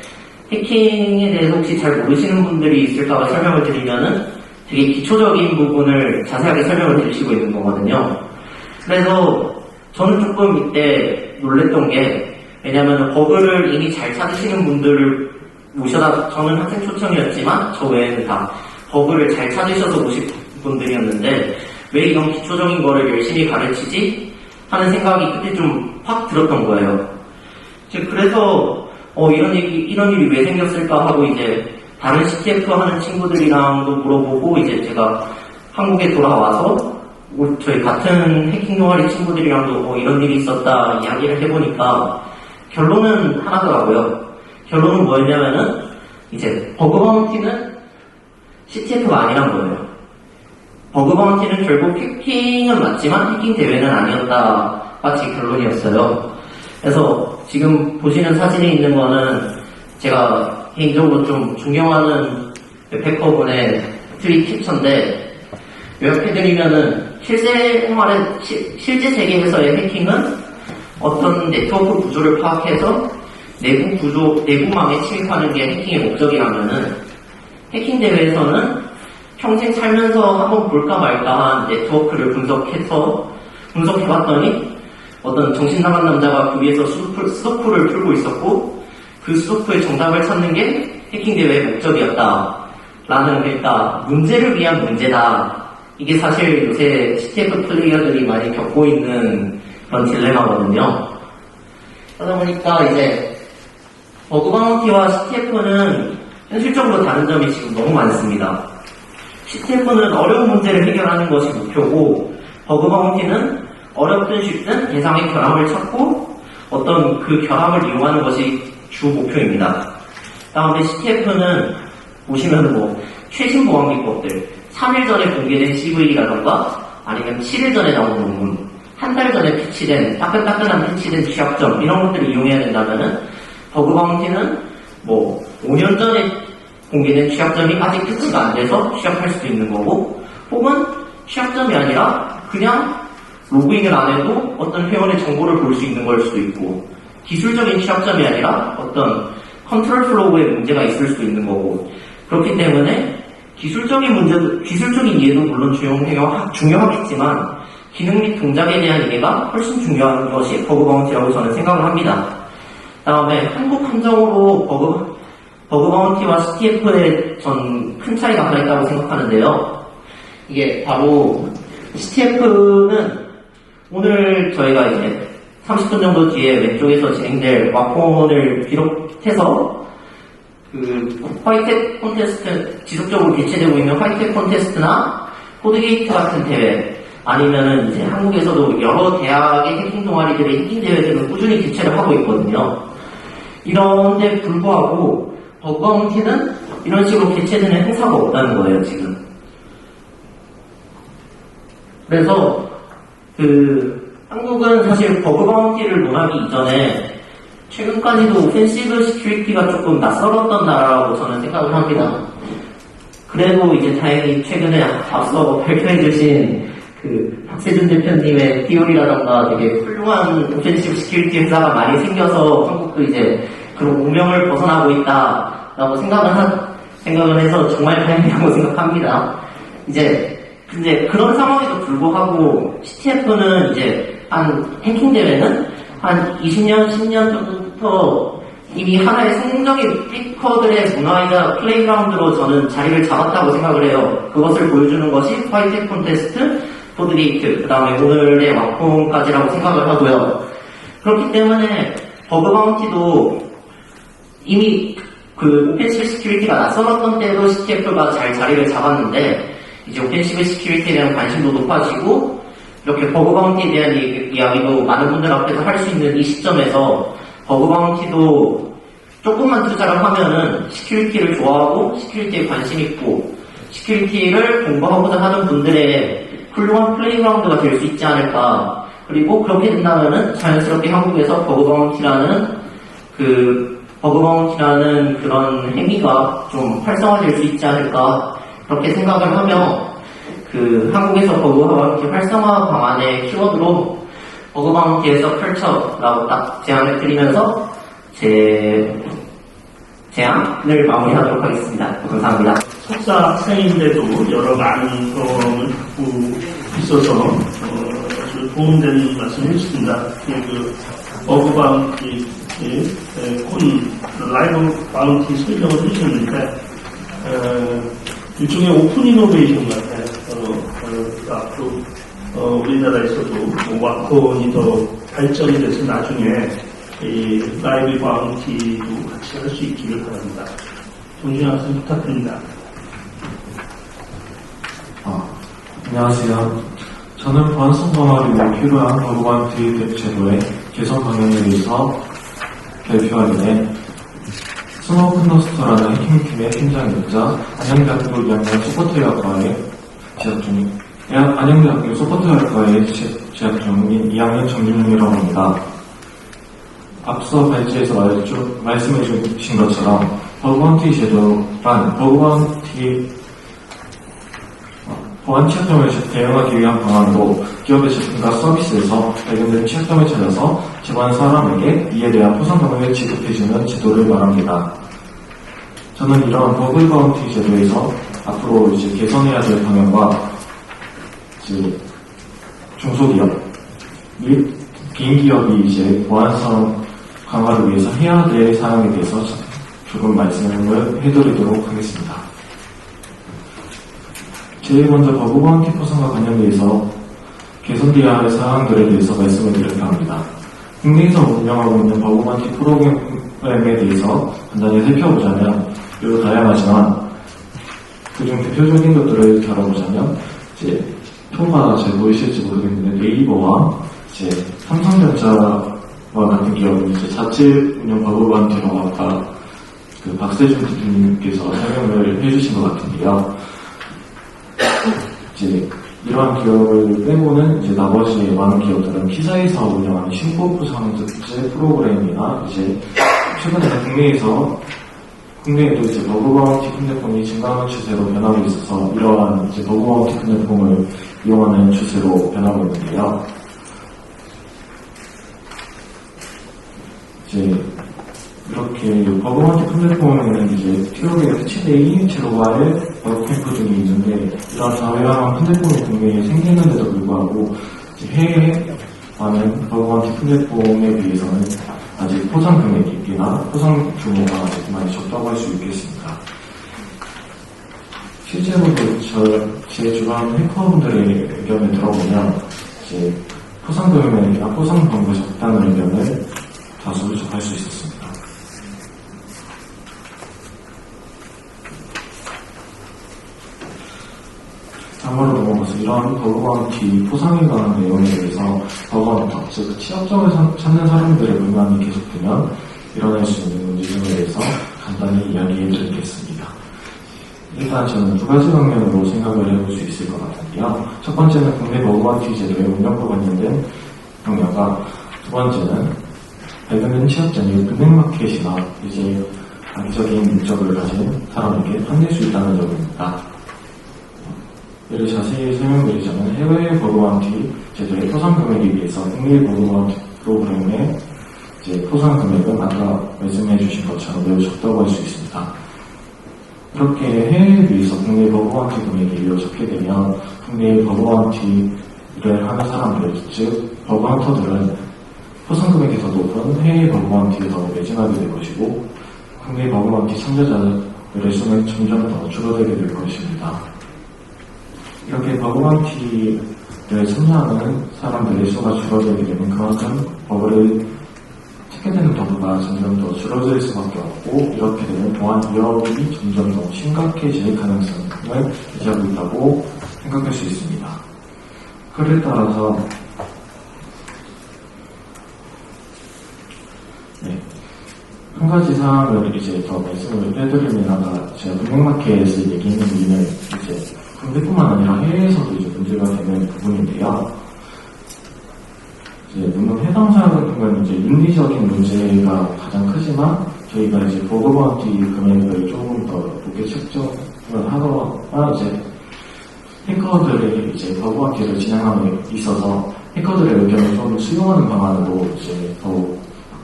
해킹에 대해서 혹시 잘 모르시는 분들이 있을까봐 설명을 드리면은 되게 기초적인 부분을 자세하게 설명을 드리시고 있는 거거든요. 그래서 저는 조금 이때 놀랬던 게 왜냐면 버그를 이미 잘 찾으시는 분들을 모셔다 저는 학생 초청이었지만 저 외에는 다 버그를 잘 찾으셔서 오신 분들이었는데 왜 이런 기초적인 거를 열심히 가르치지? 하는 생각이 그때 좀 확 들었던 거예요. 그래서 이런 일이 왜 생겼을까 하고 이제 다른 CTF 하는 친구들이랑도 물어보고 이제 제가 한국에 돌아와서 저희 같은 해킹 동아리 친구들이랑도 이런 일이 있었다 이야기를 해보니까 결론은 하나더라고요. 결론은 뭐였냐면은 이제 버그 바운티는 CTF가 아니란 거예요. 버그 바운티는 결국 해킹은 맞지만 해킹 대회는 아니었다 마치 결론이었어요. 그래서 지금 보시는 사진에 있는 거는 제가 개인적으로 좀 존경하는 백커분의 트윗 캡처인데 요약해드리면은 실제 세계에서의 해킹은 어떤 네트워크 구조를 파악해서 내부망에 침입하는 게 해킹의 목적이라면은 해킹 대회에서는 평생 살면서 한번 볼까 말까한 네트워크를 분석해봤더니 어떤 정신 나간 남자가 그 위에서 수도쿠를 풀고 있었고 그 수도쿠의 정답을 찾는 게 해킹 대회의 목적이었다. 라는 그러니까 문제를 위한 문제다. 이게 사실 요새 CTF 플레이어들이 많이 겪고 있는 그런 딜레마거든요. 그러다 보니까 이제 버그 바운티와 CTF는 현실적으로 다른 점이 지금 너무 많습니다. CTF는 어려운 문제를 해결하는 것이 목표고 버그 바운티는 어렵든 쉽든 대상의 결함을 찾고 어떤 그 결함을 이용하는 것이 주 목표입니다. 다음에 CTF는 보시면 최신 보안 기법들 3일 전에 공개된 CV라던가 아니면 7일 전에 나온 논문 한 달 전에 패치된 따끈따끈한 패치된 취약점 이런 것들을 이용해야 된다면은 버그 바운티는 5년 전에 공개된 취약점이 아직 패치가 안 돼서 취약할 수도 있는 거고 혹은 취약점이 아니라 그냥 로그인을 안 해도 어떤 회원의 정보를 볼 수 있는 걸 수도 있고 기술적인 취약점이 아니라 어떤 컨트롤 플로우에 문제가 있을 수도 있는 거고 그렇기 때문에 기술적인 이해도 물론 중요하겠지만 기능 및 동작에 대한 이해가 훨씬 중요한 것이 버그 바운티라고 저는 생각을 합니다. 다음에 한국 함정으로 버그 바운티와 CTF의 전 큰 차이가 하나 있다고 생각하는데요. 이게 바로 CTF는 오늘 저희가 이제 30분 정도 뒤에 왼쪽에서 진행될 와콘을 비롯해서 화이트햇 콘테스트, 지속적으로 개최되고 있는 화이트햇 콘테스트나 코드게이트 같은 대회, 아니면은 이제 한국에서도 여러 대학의 해킹 동아리들의 해킹 대회들을 꾸준히 개최를 하고 있거든요. 이런데 불구하고 버그 바운티는 이런 식으로 개최되는 행사가 없다는 거예요, 지금. 그래서 한국은 사실 버그 바운티를 논하기 이전에 최근까지도 오펜시브 시큐리티가 조금 낯설었던 나라라고 저는 생각을 합니다. 그래도 이제 다행히 최근에 앞서 발표해주신 박세준 대표님의 티오리라던가 되게 훌륭한 오펜시브 시큐리티 행사가 많이 생겨서 한국도 이제 그런 운명을 벗어나고 있다라고 생각을 해서 정말 다행이라고 생각합니다. 근데 그런 상황에도 불구하고 CTF는 이제 해킹 대회는 한 20년, 10년 정도부터 이미 하나의 성공적인 피커들의 문화이자 플레이그라운드로 저는 자리를 잡았다고 생각을 해요. 그것을 보여주는 것이 화이트 콘테스트, 포드게이트, 그 다음에 오늘의 왁콘까지라고 생각을 하고요. 그렇기 때문에 버그 바운티도 이미 그 오펜시브 시큐리티가 낯설었던 때도 CTF가 잘 자리를 잡았는데 이제 오펜시브 시큐리티에 대한 관심도 높아지고 이렇게 버그 바운티에 대한 이야기도 많은 분들 앞에서 할 수 있는 이 시점에서 버그 바운티도 조금만 투자를 하면은 시큐리티를 좋아하고 시큐리티에 관심 있고 시큐리티를 공부하고자 하는 분들의 훌륭한 플레이그라운드가 될 수 있지 않을까. 그리고 그렇게 된다면은 자연스럽게 한국에서 버그 바운티라는 그런 행위가 좀 활성화될 수 있지 않을까. 그렇게 생각을 하며 한국에서 버그 바운티 활성화 방안의 키워드로 버그 바운티에서 컬처라고 딱 제안을 드리면서 제 제안을 마무리하도록 하겠습니다. 감사합니다. 석사 학생인데도 여러 많은 경험을 갖고 있어서 아주 도움되는 말씀 해주십니다. 버그 바운티, 라이브 바운티 설명을 해주셨는데 일종의 오픈 이노베이션 같아요. 앞으로 우리나라에서도 와콘이 더 발전이 돼서 나중에 이 라이브 바운티도 같이 할 수 있기를 바랍니다. 정준하 학생 부탁드립니다. 안녕하세요. 저는 보안성 강화를 위해 필요한 버그 바운티 제도의 개선 방향에 대해서 발표하게 된 스노우큰더스터라는 해킹팀의 팀장이자 안양대학교 2학년 소프트웨어학과에 재학 중인 안양대학교 소프트웨어학과에 재학 중인 2학년 정준영이라고 합니다. 앞서 발제에서 말씀해 주신 것처럼 버그 바운티 제도란 버그 바운티 보안 취약점을 대응하기 위한 방안으로 기업의 제품과 서비스에서 발견된 취약점을 찾아서 제보한 사람에게 이에 대한 포상금을 지급해주는 제도를 말합니다. 저는 이러한 버그 바운티 제도에서 앞으로 개선해야 될 방향과 중소기업 및 개인기업이 보안성 강화를 위해서 해야 될 사항에 대해서 조금 말씀을 해드리도록 하겠습니다. 제일 먼저 버그 바운티 포상과 관련돼서 개선되어야 할 사항들에 대해서 말씀을 드릴까 합니다. 국내에서 운영하고 있는 버그 바운티 프로그램에 대해서 간단히 살펴보자면 매우 다양하지만 그중 대표적인 것들을 다뤄보자면 표가 잘 보이실지 모르겠는데 네이버와 삼성전자와 같은 기업은 자체 운영 버그 바운티라고 아까 박세준 대표님께서 설명을 해주신 것 같은데요. 이러한 기업을 빼고는 나머지 많은 기업들은 피사에서 운영하는 신고보상제 프로그램이나 최근에 국내에도 버그 바운티 플랫폼이 증가하는 추세로 변하고 있어서 이러한 버그 바운티 플랫폼을 이용하는 추세로 변하고 있는데요. 이렇게 버그 바운티 플랫폼에는 티오의 최대의 제로와의 버그 캠프 등이 있는데 이런 다양한 플랫폼이 국내에 생기는데도 불구하고 해외에 많은 버그 바운티 플랫폼에 비해서는 아직 포상 금액이나 포상 규모가 아직 많이 적다고 할 수 있겠습니다. 실제로도 제 주변 해커분들의 의견을 들어보면 포상 금액이나 포상 범위가 적다는 의견을 다수 접할 수 있었습니다. 다음으로 넘어가서 이러한 버그 바운티 포상에 관한 내용에 대해서 버그 헌터, 즉 취약점을 찾는 사람들의 불만이 계속되면 일어날 수 있는 문제점에 대해서 간단히 이야기해 드리겠습니다. 일단 저는 두 가지 방면으로 생각을 해볼 수 있을 것 같은데요. 첫 번째는 국내 버그 바운티 제도의 운영과 관련된 방향과 두 번째는 발견된 취약점이 블랙마켓이나 악의적인 목적을 가진 사람에게 판낼 수 있다는 점입니다. 이를 자세히 설명드리자면 해외 버그 바운티 제도의 포상 금액에 비해서 국내 버그 바운티 프로그램의 포상 금액은 아까 말씀해 주신 것처럼 매우 적다고 할 수 있습니다. 이렇게 해외에 비해서 국내 버그 바운티 금액이 매우 적게 되면 국내 버그 바운티를 하는 사람들, 즉 버그 헌터들은 포상 금액이 더 높은 앞으로는 해외 버그먼티에 더 매진하게 될 것이고 국내 버그먼티 참여자들의 수는 점점 더 줄어들게 될 것입니다. 이렇게 버그먼티를 참여하는 사람들의 수가 줄어들게 되면 그만큼 버그를 찾게 되는 버그가 점점 더 줄어들 수밖에 없고 이렇게 되면 보안 위협이 점점 더 심각해질 가능성을 유지하고 있다고 생각할 수 있습니다. 그에 따라서 한 가지 사항을 이제 더 말씀을 해드리면 아까 제가 블랙마켓을 얘기했는 이유는 이제 국내뿐만 아니라 해외에서도 이제 문제가 되는 부분인데요. 이제 물론 해당 사항은 이제 윤리적인 문제가 가장 크지만 저희가 이제 버그바운티 금액을 조금 더 높게 책정을 하거나 이제 해커들의 이제 버그바운티를 진행함에 있어서 해커들의 의견을 좀 수용하는 방안으로 이제 더욱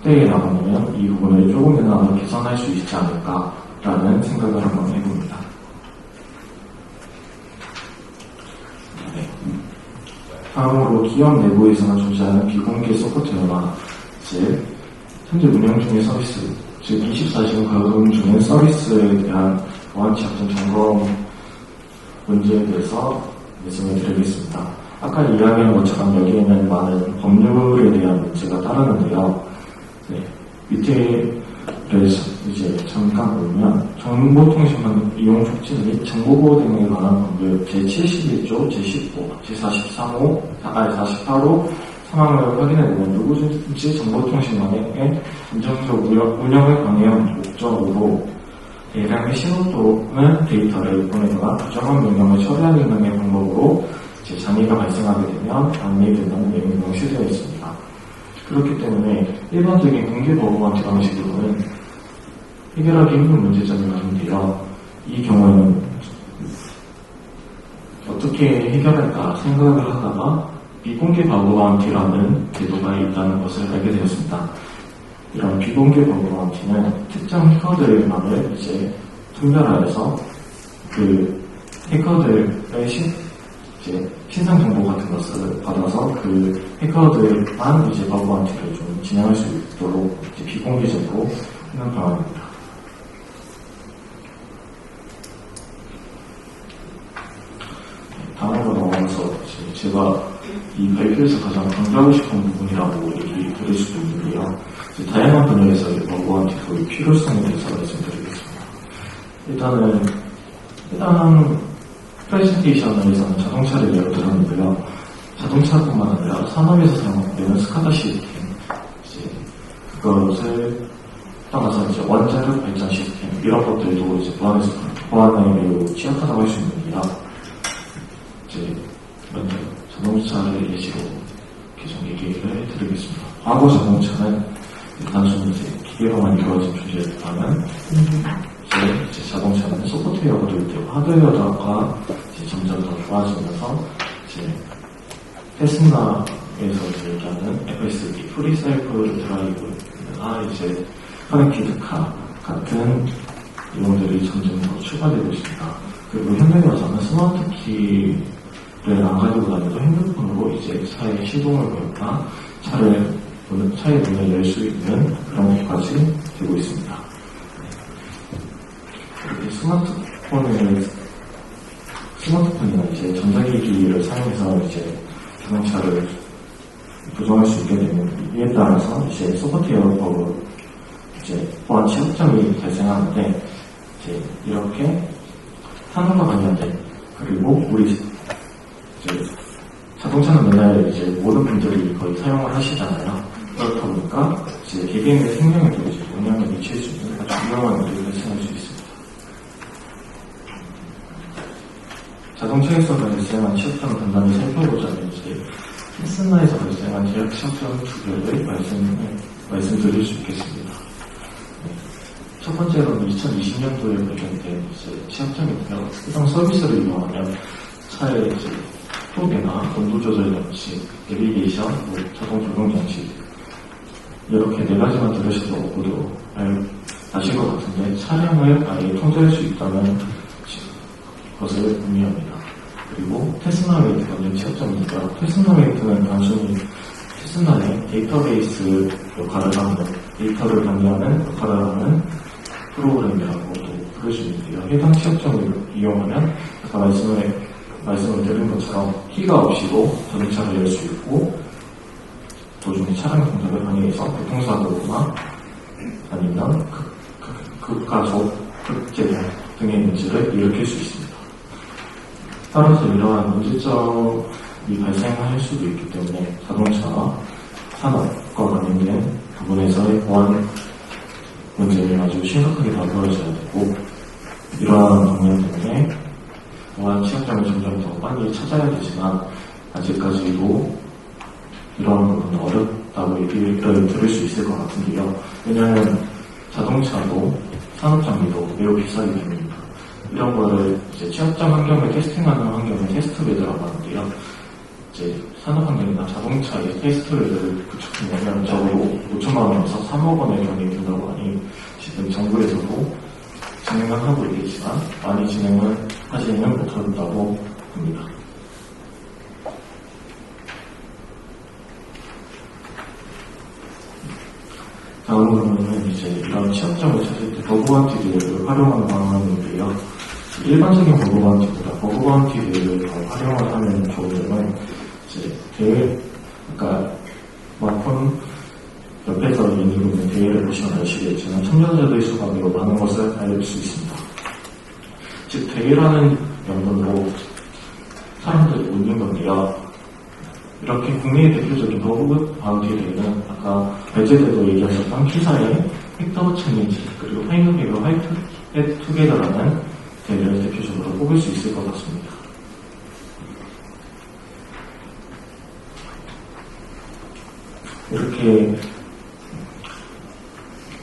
확대해 나가면 이 부분을 조금이나마 개선할 수 있지 않을까라는 생각을 한번 해봅니다. 네. 다음으로 기업 내부에서는 존재하는 비공개 소프트웨어나 즉 현재 운영 중의 서비스, 즉 24시간 가동 중인 서비스에 대한 보안 취약점 점검 문제에 대해서 말씀을 드리겠습니다. 아까 이야기한 것처럼 여기에는 많은 법률에 대한 문제가 따르는데요. 네, 밑에를 이제 잠깐 보면 정보통신망 이용 촉진 및 정보보호 등에 관한 법률 제71조, 제10호, 제43호, 48호 상황을 확인해보면 누구든지 정보통신망의 안정적 운영을 방해한 목적으로 대량의 신호 또는 데이터를 보내거나 부정한 명령을 처리하는 등의 방법으로 이제 장애가 발생하게 되면 안내된다는 내용이 명시되어 있습니다. 그렇기 때문에 일반적인 공개 버그바운티 방식으로는 해결하기 힘든 문제점이 많은데요. 이 경우에는 어떻게 해결할까 생각을 하다가 비공개 버그바운티라는 제도가 있다는 것을 알게 되었습니다. 이런 비공개 버그바운티는 특정 해커들만을 이제 선별하여서 그 해커들의 신상 정보 같은 것을 받아서 그 해커들만 이제 버그바운티를 좀 진행할 수 있도록 이제 비공개적으로 하는 방안입니다. 다음으로 넘어가서 제가 이 발표에서 가장 강조하고 싶은 부분이라고 얘기 드릴 수도 있는데요. 다양한 분야에서의 버그바운티 도입 필요성에 대해서 말씀드리겠습니다. 일단은 해당 프레젠테이션에서는 자동차를 예로 들었는데요. 자동차뿐만 아니라 산업에서 사용되는 스카다 시스템, 이제 그것을 떠나서 이제 원자력 발전 시스템 이런 것들도 이제 보안에 매우 취약하다고 할 수 있는데요. 이제 먼저 자동차를 예시로 계속 얘기를 해드리겠습니다. 과거 자동차는 단순히 이제 기계로만 이루어진 존재였다면 이제 자동차는 소프트웨어가 도입되고 하드웨어가 이제 점점 더 좋아지면서 이제 테슬라에서 이제 얘기하는 FSD, 프리셀프 드라이브나 이제 커넥티드 카 같은 내용들이 점점 더 추가되고 있습니다. 그리고 현대에 와서는 스마트 키를 안 가지고 다녀도 핸드폰으로 이제 차에 시동을 걸거나 차의 문을 열 수 있는 그런 것까지 되고 있습니다. 이렇게 스마트폰이나 이제 전자기기를 사용해서 이제 자동차를 조정할 수 있게 되는 이에 따라서 이제 소프트웨어 버그, 이제 보안 취약점이 발생하는데 이제 이렇게 산업과 관련된 그리고 우리 이제 자동차는 맨날 이제 모든 분들이 거의 사용을 하시잖아요. 그렇다 보니까 이제 개개인의 생명에도 이제 영향을 미칠 수 있는 아주 중요한 일을 발생할 수 있습니다. 자동차에서 발생한 취약점 간단히 살펴보자면 이제 테슬라에서 발생한 취약점 두 개를 말씀드릴 수 있겠습니다. 네. 첫 번째로는 2020년도에 발견된 이제 취약점인데요. 해당 서비스를 이용하면 차의 이제 속도계나 온도 조절 장치, 내비게이션, 자동 조종 장치 이렇게 네 가지만 들으셔도 모두 아실 것 같은데 차량을 아예 통제할 수 있다는 것을 의미합니다. 그리고 테슬라 웨이트 관련 취약점이니까 테슬라 웨이트는 단순히 시스템의 데이터베이스 역할을 하는, 데이터를 관리하는 역할을 하는 프로그램이라고 부를 수 있는데요. 해당 취약점을 이용하면 아까 말씀을 드린 것처럼 키가 없이도 자동차를 열 수 있고 도중에 차량 동작을 방해해서 교통사고나 아니면 극가속, 극재동 등의 문제를 일으킬 수 있습니다. 따라서 이러한 문제점이 발생할 수도 있기 때문에 자동차 산업과 관련된 부분에서의 보안 문제를 아주 심각하게 다뤄져야 되고, 이러한 방면 때문에 보안 취약점을 점점 더 빨리 찾아야 되지만 아직까지도 이러한 부분은 어렵다고 얘기를 들을 수 있을 것 같은데요. 왜냐하면 자동차도 산업 장비도 매우 비싸기 때문입니다. 이런 거를 이제 취약점 환경을 테스팅하는 환경을 테스트베드라고 하는데요. 이제 산업 환경이나 자동차의 테스트베드를 구축하려면 적어도 5천만 원에서 3억 원의 돈이 든다고 하니 지금 정부에서도 진행은 하고 있겠지만 많이 진행을 하지는 못한다고 합니다. 다음으로는 이제 이런 취약점을 찾을 때 버그바운티들을 활용하는 방안인데요. 일반적인 버그바운티보다 버그바운티들을 더 활용을 하면 좋은 점은 이제 그러니까 스마트폰 옆에서 있는 대회를 보시면 아시겠지만 참여자들의 수가 매우 많은 것을 알 수 있습니다. 즉 대회라는 명분으로 사람들이 모이는 건데요. 이렇게 국내의 대표적인 버그바운티 대회는 아까 발제 때도 얘기하셨던 피사의 헥터 챌린지 그리고 파인더베이와 화이트 투게더라는 대회를 대표적으로 뽑을 수 있을 것 같습니다. 이렇게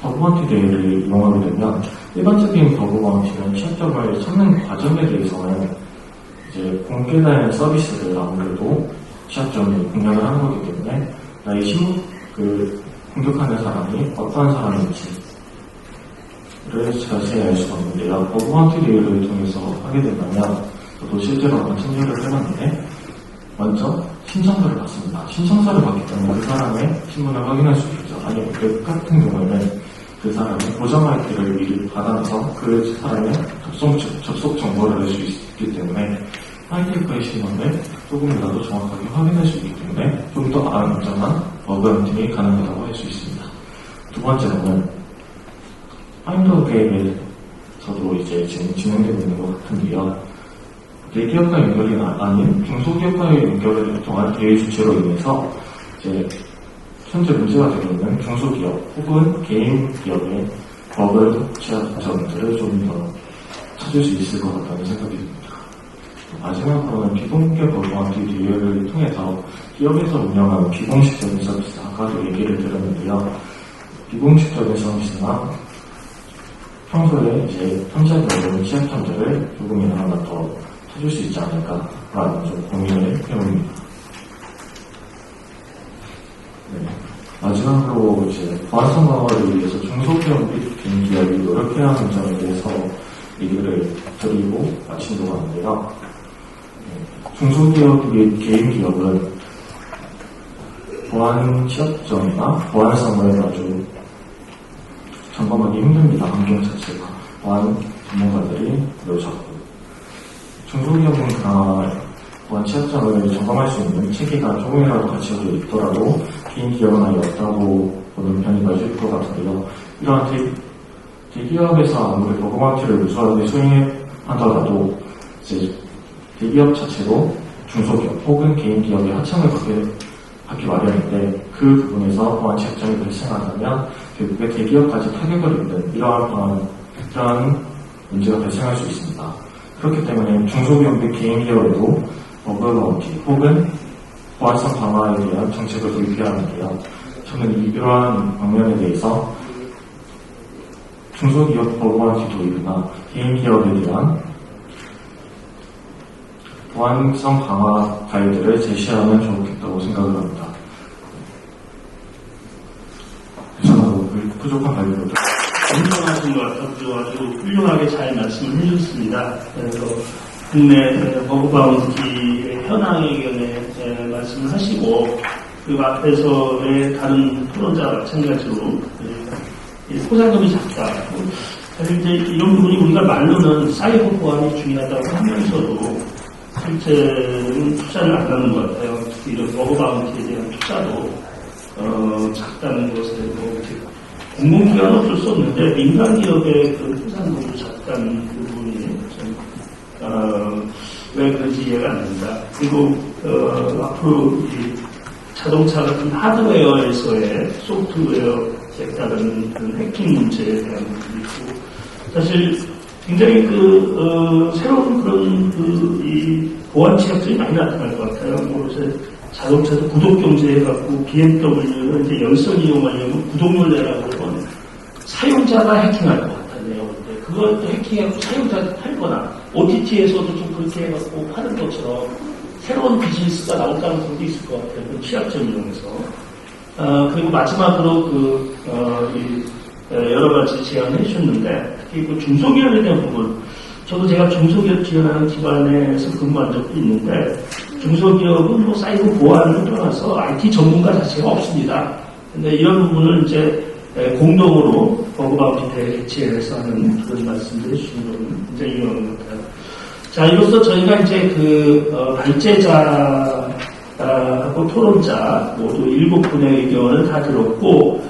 버그바운티 대회를 이용하게 되면 일반적인 버그바운티는 취약점을 찾는 과정에 대해서는 이제 공개된 서비스를 아무래도 취약점을 공략을 하는 거기 때문에 나의 공격하는 사람이 어떠한 사람인지를 자세히 알 수가 없는데요. 버그바운티 대회를 통해서 하게 된다면 저도 실제로 한번 참여를 해봤는데 먼저 신청서를 받습니다. 신청서를 받기 때문에 그 사람의 신분을 확인할 수 있죠. 아니면 웹 같은 경우에는 그 사람의 고정 IP를 미리 받아서 그 사람의 접속 정보를 알 수 있기 때문에 하이테크의 신원을 조금이라도 정확하게 확인할 수 있기 때문에 좀 더 안전한 버그 헌팅이 가능하다고 할 수 있습니다. 두 번째로는 파인더 게임에서도 이제 지금 진행되고 있는 것 같은데요. 대기업과 연결이 아닌 중소기업과의 연결을 통한 대외 주체로 인해서 이제 현재 문제가 되고 있는 중소기업 혹은 개인 기업의 버그 취약점들을 좀 더 찾을 수 있을 것 같다는 생각이 듭니다. 마지막으로는 비공개 버그바운티 대회를 통해서 기업에서 운영하는 비공식적인 서비스, 아까도 얘기를 드렸는데요. 비공식적인 서비스나 평소에 이제 탐지하기 어려운 취약점들을 조금이나마 더 찾을 수 있지 않을까라는 좀 고민을 해봅니다. 네. 마지막으로 이제 보안성 강화를 위해서 중소기업 및 개인기업이 노력해야 하는 점에 대해서 얘기를 드리고 마치려고 하는데요. 중소기업 및 개인기업은 보안 취약점이나 보안성을 아주 점검하기 힘듭니다. 환경 자체가. 보안 전문가들이 매우 적고. 중소기업은 보안 취약점을 점검할 수 있는 체계가 조금이라도 갖춰져 있더라도 개인기업은 아예 없다고 보는 편이 맞을 것 같은데요. 이러한 대기업에서 아무리 버그바운티를 무수하게 수행하더라도 이제 대기업 자체로 중소기업 혹은 개인기업의 하청을 받기 마련인데 그 부분에서 보안 취약점이 발생한다면 결국에 대기업까지 타격을 입는 이러한 문제가 발생할 수 있습니다. 그렇기 때문에 중소기업 및 개인기업에도 버그바운티 혹은 보안성 강화에 대한 정책을 도입해야 하는데요. 저는 이러한 방면에 대해서 중소기업 버그바운티 도입이나 개인기업에 대한 보안성 강화 가이드를 제시하면 좋겠다고 생각을 합니다. 저는 부족한 발표를 인정하신 것 같아서 아주 훌륭하게 잘 말씀을 해주셨습니다. 그래서 국내 버그바운티의 현황 의견에 말씀을 하시고 그 앞에서의 다른 토론자와 마찬가지로 포상금이 작다. 사실 이제 이런 부분이 우리가 말로는 사이버 보안이 중요하다고 하면서도 실제는 투자를 안 하는 것 같아요. 특히 이런 버그 바운티에 대한 투자도 작다는 것에 뭐 공공기관은 어쩔 수 없는데 민간 기업의 그 포상금도 작다는 그 부분이 좀 왜 그런지 이해가 안 된다. 그리고 앞으로 이 자동차 같은 하드웨어에서의 소프트웨어에 따른 그런 해킹 문제에 대한 부분이 있고, 사실 굉장히 새로운 그런 이 보안 취약점이 많이 나타날 것 같아요. 뭐 요새 자동차도 구독 경제해갖고 BMW는 이제 열선 이용하려면 구독료 내라고 그러면 사용자가 해킹할 것 같네요. 그것도 해킹하고 사용자가 팔거나 OTT에서도 좀 그렇게 해갖고 하는 것처럼 새로운 비즈니스가 나올 가능성도 있을 것 같아요. 그 취약점 이용해서. 그리고 마지막으로 여러 가지 제안을 해주셨는데, 특히 그 중소기업에 대한 부분, 저도 제가 중소기업 지원하는 기관에서 근무한 적도 있는데, 중소기업은 뭐 사이버 보안을 떠나서 IT 전문가 자체가 없습니다. 근데 이런 부분을 이제 공동으로 버그 바운티 대회 개최해서 하는 그런 말씀을 해주신 건 굉장히 유용한 것 같아요. 자, 이로써 저희가 이제 발제자하고 토론자 모두 7분의 의견을 다 들었고,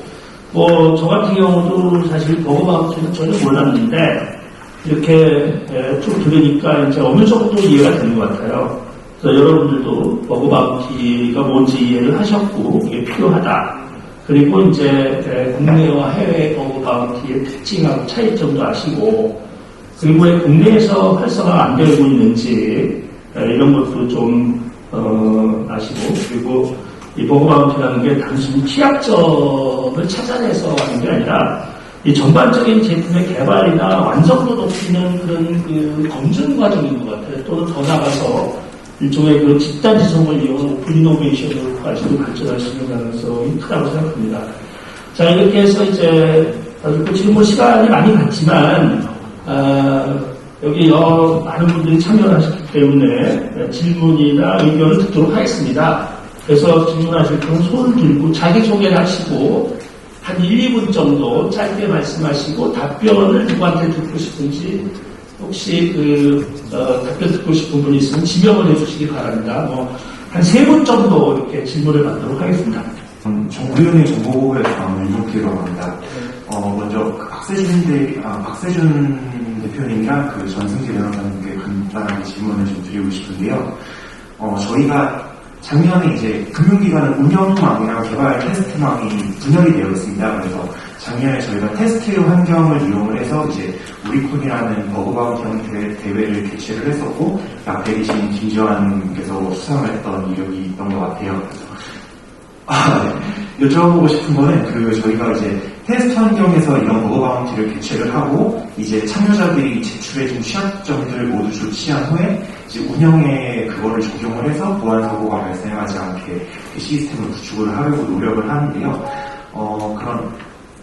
저 같은 경우도 사실 버그 바운티는 전혀 몰랐는데, 이렇게 쭉 들으니까 이제 어느 정도 이해가 되는 것 같아요. 그래서 여러분들도 버그 바운티가 뭔지 이해를 하셨고, 이게 필요하다. 그리고 이제 국내와 해외 버그 바운티의 특징하고 차이점도 아시고, 그리고 왜 국내에서 활성화가 안 되고 있는지 이런 것도 좀 아시고, 그리고 이 버그 바운티라는 게 단순히 취약점을 찾아내서 하는 게 아니라 이 전반적인 제품의 개발이나 완성도 높이는 그런 검증 과정인 것 같아요. 또는 더 나가서 일종의 그 집단 지성을 이용한 오픈 이노베이션으로까지도 발전할 수 있는 가능성이 크다고 생각합니다. 자, 이렇게 해서 이제 지금 뭐 시간이 많이 갔지만 여기 많은 분들이 참여를 하셨기 때문에 질문이나 의견을 듣도록 하겠습니다. 그래서 질문하실 분은 손을 들고 자기소개를 하시고 한 1, 2분 정도 짧게 말씀하시고 답변을 누구한테 듣고 싶은지 혹시 답변 듣고 싶은 분이 있으면 지명을 해주시기 바랍니다. 한 3분 정도 이렇게 질문을 받도록 하겠습니다. 우리은행 정보보호에서 나오는 이동기라고 합니다. 먼저 박세준 대표님이랑 전승재 변호사님께 간단하게 질문을 좀 드리고 싶은데요. 저희가 작년에 이제 금융기관은 운영망이랑 개발 테스트망이 분열이 되어 있습니다. 그래서 작년에 저희가 테스트 환경을 이용을 해서 이제 우리콘이라는 버그 바운티 대회를 개최를 했었고, 앞에 계신 김지환께서 수상을 했던 이력이 있던 것 같아요. 그래서 여쭤보고 싶은 거는 저희가 이제 테스트 환경에서 이런 버그 바운티를 개최를 하고 이제 참여자들이 제출해준 취약점들을 모두 조치한 후에 이제 운영에 그거를 적용을 해서 보안 사고가 발생하지 않게 그 시스템을 구축을 하려고 노력을 하는데요. 그런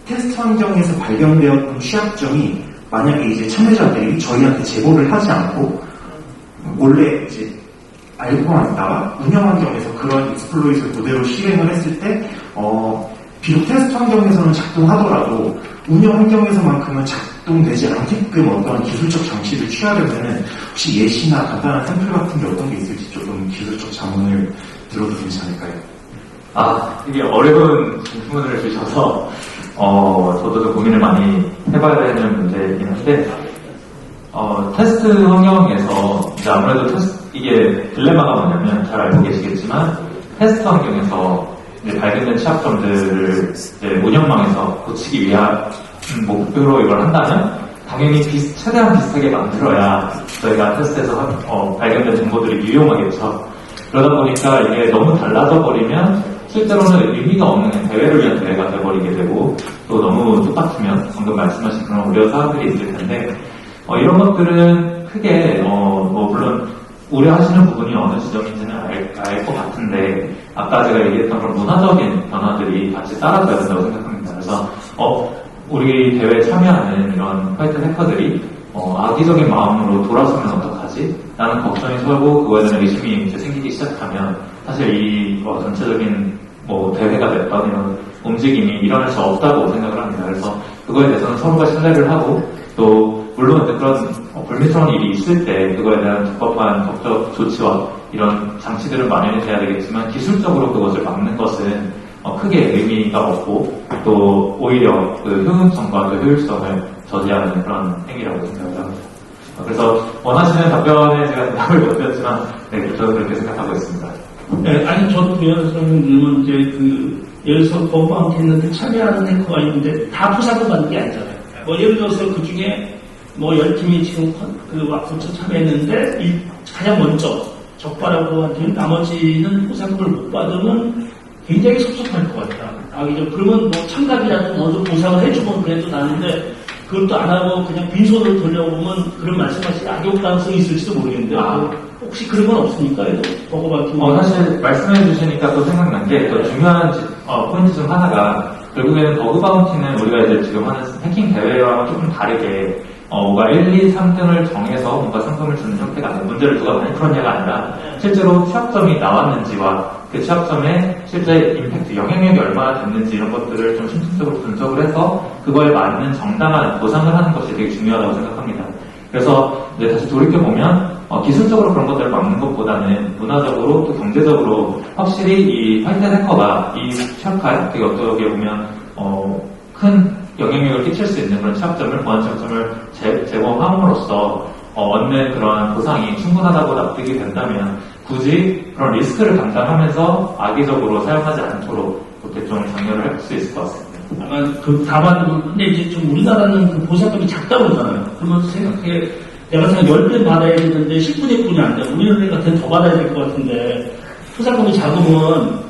테스트 환경에서 발견되었던 취약점이 만약에 이제 참여자들이 저희한테 제보를 하지 않고 몰래 이제 알고만 있다가 운영 환경에서 그런 익스플로이트를 그대로 실행을 했을 때 비록 테스트 환경에서는 작동하더라도 운영 환경에서만큼은 작동되지 않게끔 어떤 기술적 장치를 취하려면 혹시 예시나 간단한 샘플 같은 게 어떤 게 있을지 조금 기술적 자문을 들어도 괜찮을까요? 이게 어려운 질문을 주셔서 저도 좀 고민을 많이 해봐야 되는 문제이긴 한데 테스트 환경에서 이제 아무래도 이게 딜레마가 뭐냐면 잘 알고 계시겠지만 테스트 환경에서 이제 발견된 취약점들을 이제 운영망에서 고치기 위한 목표로 이걸 한다면 당연히 최대한 비슷하게 만들어야 저희가 테스트에서 발견된 정보들이 유용하겠죠. 그러다 보니까 이게 너무 달라져 버리면 실제로는 의미가 없는 대회를 위한 대회가 돼버리게 되고, 또 너무 똑같으면 방금 말씀하신 그런 우려 사항들이 있을 텐데 이런 것들은 크게 물론 우려하시는 부분이 어느 지점인지는 알 것 같은데, 아까 제가 얘기했던 그런 문화적인 변화들이 같이 따라줘야 된다고 생각합니다. 그래서 우리 대회에 참여하는 이런 화이트 해커들이 악의적인 마음으로 돌아서면 어떡하지? 라는 걱정이 서고 그거에 대한 의심이 이제 생기기 시작하면 사실 이 전체적인 뭐 대회가 됐던 이런 움직임이 일어날 수 없다고 생각을 합니다. 그래서 그거에 대해서는 서로가 신뢰를 하고 또 물론 그런 불미스러운 일이 있을 때 그거에 대한 적법한 법적 조치와 이런 장치들을 마련이 돼야 되겠지만 기술적으로 그것을 막는 것은 크게 의미가 없고 또 오히려 그 효용성과 그 효율성을 저지하는 그런 행위라고 생각을 합니다. 그래서 원하시는 답변에 제가 답을 못 드렸지만 네, 저도 그렇게 생각하고 있습니다. 네, 아니 저도 위원장님은 이제 예를 들어서 거부함 했는데 참여하는 해커가 있는데 다 부상을 받는 게 아니잖아요. 뭐 예를 들어서 그 중에 뭐 10팀이 지금 그 왁구처 참여했는데 가장 먼저 적발하고 한팀 나머지는 보상금을 못 받으면 굉장히 섭섭할 것 같다. 그러면 뭐 참가비라도 어느 정도 보상을 해주면 그래도 나는데 그것도 안 하고 그냥 빈손으로 돌려보면 그런 말씀하신 악용 가능성이 있을지도 모르겠는데 혹시 그런 건 없습니까? 사실 말씀해 주시니까 또 생각난 게 또 중요한 포인트 중 하나가 결국에는 버그 바운티는 우리가 이제 지금 하는 해킹 대회와 조금 다르게 뭔가 1, 2, 3등을 정해서 뭔가 상품을 주는 형태가 아니라 문제를 누가 많이 풀었냐가 아니라 실제로 취약점이 나왔는지와 그 취약점의 실제 임팩트, 영향력이 얼마나 됐는지 이런 것들을 좀 심층적으로 분석을 해서 그거에 맞는 정당한 보상을 하는 것이 되게 중요하다고 생각합니다. 그래서 이제 다시 돌이켜보면 기술적으로 그런 것들을 막는 것보다는 문화적으로 또 경제적으로 확실히 이 화이트 해커가 이 취약할, 되게 어떻게 보면 큰 영향력을 끼칠 수 있는 그런 취약점을, 보안 취약점을 제거함으로써 얻는 그런 보상이 충분하다고 납득이 된다면 굳이 그런 리스크를 감당하면서 악의적으로 사용하지 않도록 그렇게 좀 장려를 할 수 있을 것 같습니다. 다만 근데 이제 좀 우리나라는 그 보상금이 작다고 그러잖아요. 그러면 생각해 내가 생각 10배 받아야 되는데 10분의 1이 안 돼. 우리나라 같은 더 받아야 될 것 같은데 보상금이 작으면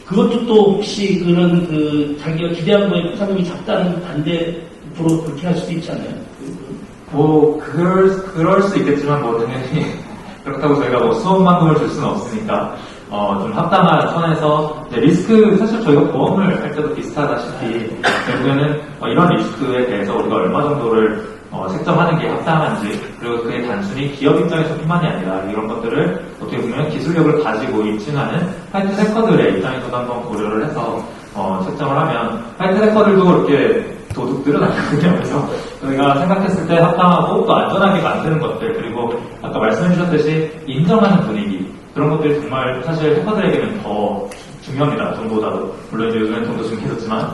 그것도 또 혹시 그런 자기가 기대한 거에 보상금이 작다는 반대로 그렇게 할 수도 있잖아요. 그럴 수 있겠지만 당연히 그렇다고 저희가 수억만금을 줄 수는 없으니까 좀 합당한 선에서 리스크, 사실 저희가 보험을 할 때도 비슷하다시피 결국에는 이런 리스크에 대해서 우리가 얼마 정도를 책정하는 게 합당한지, 그리고 그게 단순히 기업 입장에서뿐만이 아니라 이런 것들을 어떻게 보면 기술력을 가지고 입증하는 화이트 해커들의 입장에서도 한번 고려를 해서 책정을 하면 화이트 해커들도 이렇게 도둑들은 아니거든요. 그래서 저희가 생각했을 때 합당하고 또 안전하게 만드는 것들, 그리고 아까 말씀해 주셨듯이 인정하는 분위기, 그런 것들이 정말 사실 해커들에게는 더 중요합니다. 돈보다도. 물론 이제 요즘엔 돈도 중요해졌지만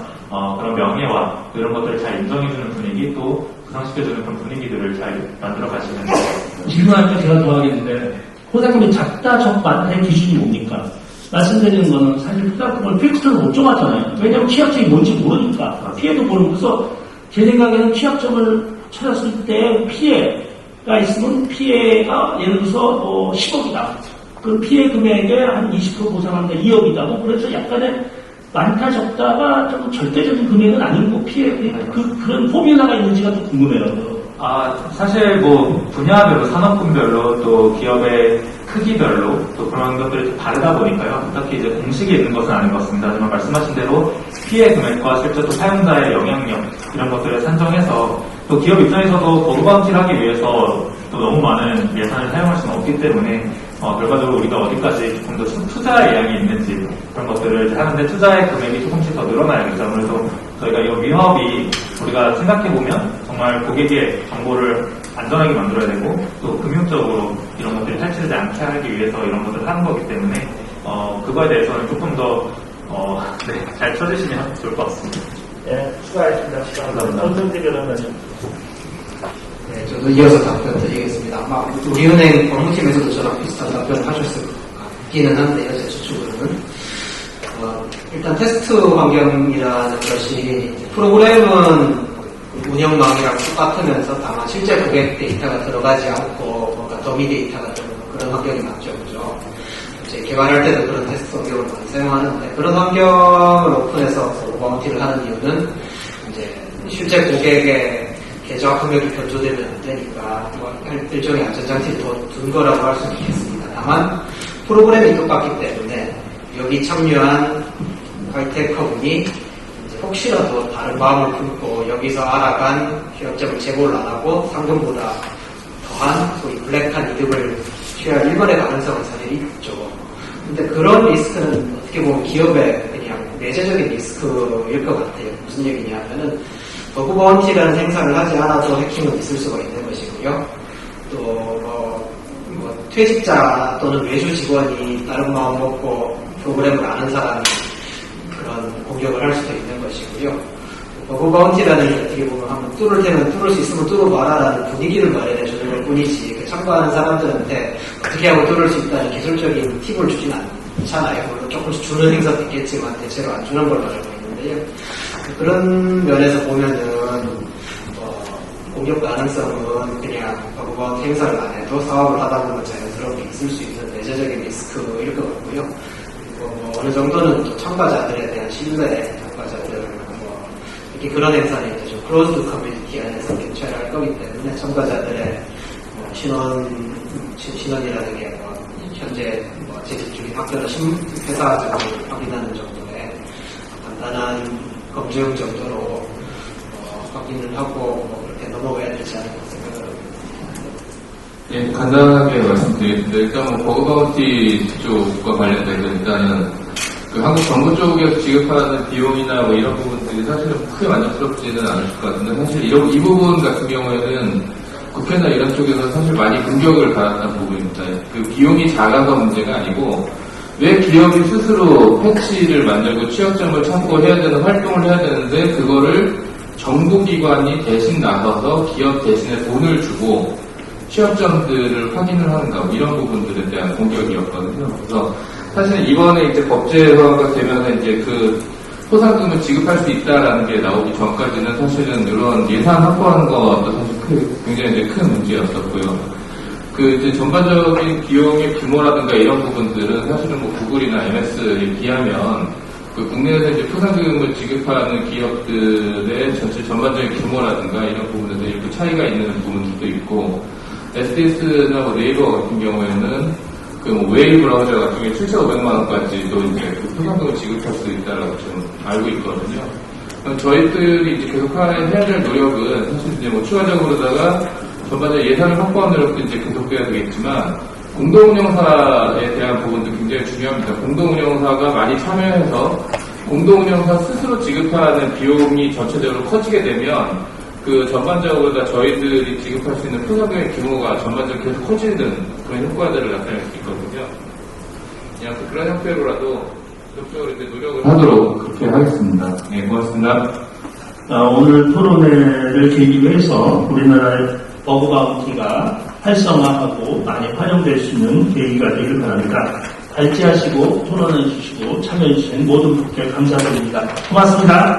그런 명예와 이런 것들을 잘 인정해주는 분위기, 또 구상시켜주는 그런 분위기들을 잘 만들어 가시는 것 같습니다. 질문하니까 제가 더 하겠는데 포상금이 작다, 적다의 기준이 뭡니까? 말씀드리는 거는 사실 포상금을 필터를 못 정하잖아요. 왜냐하면 취약점이 뭔지 모르니까. 피해도 모르면서 제 생각에는 취약점을 찾았을 때 피해가 있으면 피해가 예를 들어서 10억이다. 그 피해 금액의 한 20% 보상한다. 2억이다. 그래서 약간의 많다 적다가 좀 절대적인 금액은 아니고 피해 그런 포뮬라가 있는지가 또 궁금해요. 사실 분야별로, 산업군별로, 또 기업의 크기별로 또 그런 것들이 좀 다르다 보니까요. 딱히 이제 공식이 있는 것은 아닌 것 같습니다. 하지만 말씀하신 대로 피해 금액과 실제 또 사용자의 영향력 이런 것들을 산정해서 또 기업 입장에서도 버그 방지를 하기 위해서 또 너무 많은 예산을 사용할 수는 없기 때문에 결과적으로 우리가 어디까지 좀 더 투자 예약이 있는지 그런 것들을 하는데 투자의 금액이 조금씩 더 늘어나야겠죠. 그래서 저희가 이 위협이 우리가 생각해보면 정말 고객의 정보를 안전하게 만들어야 되고 또 금융적으로 이런 것들이 탈취되지 않게 하기 위해서 이런 것들을 하는 거기 때문에 그거에 대해서는 조금 더 잘 쳐주시면 좋을 것 같습니다. 네, 수고하셨습니다. 감사합니다. 네, 저도 이어서 답변 드리겠습니다. 우리은행 법무팀에서도 저랑 비슷한 답변을 하셨을 것 같기는 한데요, 제 추측으로는. 일단 테스트 환경이라는 것이 프로그램은 운영망이랑 똑같으면서 다만 실제 고객 데이터가 들어가지 않고 뭔가 더미 데이터가 들어가는 그런 환경이 맞죠, 그죠? 이제 개발할 때도 그런 테스트 환경을 많이 사용하는데 그런 환경을 오픈해서 바운티를 하는 이유는 이제 실제 고객의 계좌 금액이 변조되면 안 되니까 일종의 안전장치를 더 둔 거라고 할 수는 있겠습니다. 다만 프로그램이 똑같기 때문에 여기 참여한 화이트 해커분이 혹시라도 다른 마음을 품고 여기서 알아간 취약점을 제보를 안 하고 상금보다 더한 소위 블랙한 이득을 취할 일반의 가능성은 사실 있죠. 근데 그런 리스크는 어떻게 보면 기업의 그냥 내재적인 리스크일 것 같아요. 무슨 얘기냐면은 버그 바운티라는 행사를 하지 않아도 해킹은 있을 수가 있는 것이고요. 또 퇴직자 또는 외주 직원이 다른 마음 먹고 프로그램을 아는 사람이 그런 공격을 할 수도 있는 것이고요. 버그 바운티라는 게 어떻게 보면 한번 뚫을 테면 뚫을 수 있으면 뚫어봐라라는 분위기를 마련해 주는 것 뿐이지 그 참가하는 사람들한테 어떻게 하고 뚫을 수 있다는 기술적인 팁을 주진 않잖아요. 물론 조금씩 주는 행사도 있겠지만 대체로 안 주는 걸로 알고 있는데요. 그런 면에서 보면은 공격 가능성은 그냥 버그 바운티 행사를 안 해도 사업을 하다 보면 자연스럽게 있을 수 있는 내재적인 리스크일 것 같고요. 그리고 어느 정도는 또 참가자들에 대한 신뢰, 참가자들 특히 그런 행사는 이제 좀 클로즈드 커뮤니티 안에서 개최를 할 거기 때문에 참가자들의 신원이라는 게 현재 재직 중인 학교나 회사 정보를 확인하는 정도의 간단한 검증 정도로 확인을 하고 그렇게 넘어가야 되지 않을까 생각을 합니다. 예, 간단하게 말씀드리겠습니다. 일단 버그 바운티 쪽과 관련돼서 일단은 그 한국 정부 쪽에서 지급하는 비용이나 이런 부분들이 사실은 크게 만족스럽지는 않을 것 같은데 사실 이 부분 같은 경우에는 국회나 이런 쪽에서 사실 많이 공격을 받았던 부분입니다. 그 비용이 작아서 문제가 아니고 왜 기업이 스스로 패치를 만들고 취약점을 찾고 해야 되는 활동을 해야 되는데 그거를 정부기관이 대신 나서서 기업 대신에 돈을 주고 취약점들을 확인을 하는가 이런 부분들에 대한 공격이었거든요. 그래서 사실 이번에 이제 법제화가 되면서 이제 그 포상금을 지급할 수 있다라는 게 나오기 전까지는 사실은 이런 예산 확보하는 것도 사실 굉장히 이제 큰 문제였었고요. 그 이제 전반적인 비용의 규모라든가 이런 부분들은 사실은 구글이나 MS에 비하면 그 국내에서 이제 포상금을 지급하는 기업들의 전체 전반적인 규모라든가 이런 부분에서 이렇게 차이가 있는 부분들도 있고 SDS나 네이버 같은 경우에는 웨이 브라우저 같은 경우에 7,500만 원까지도 이제 그 포상금을 지급할 수 있다라고 좀 알고 있거든요. 저희들이 이제 계속 해야 될 노력은 사실 이제 추가적으로다가 전반적인 예산을 확보하는 노력도 이제 계속돼야 되겠지만 공동운영사에 대한 부분도 굉장히 중요합니다. 공동운영사가 많이 참여해서 공동운영사 스스로 지급하는 비용이 전체적으로 커지게 되면 그 전반적으로 다 저희들이 지급할 수 있는 포상금의 규모가 전반적으로 계속 커지는 그런 효과들을 나타낼 수 있거든요. 그냥 그런 형태로라도 적극적으로 이제 노력을 하도록 그렇게 하겠습니다. 네, 고맙습니다. 오늘 토론회를 계기로 해서 우리나라의 버그 바운티가 활성화하고 많이 활용될 수 있는 계기가 되길 바랍니다. 발제하시고 토론해 주시고 참여해 주신 모든 분께 감사드립니다. 고맙습니다.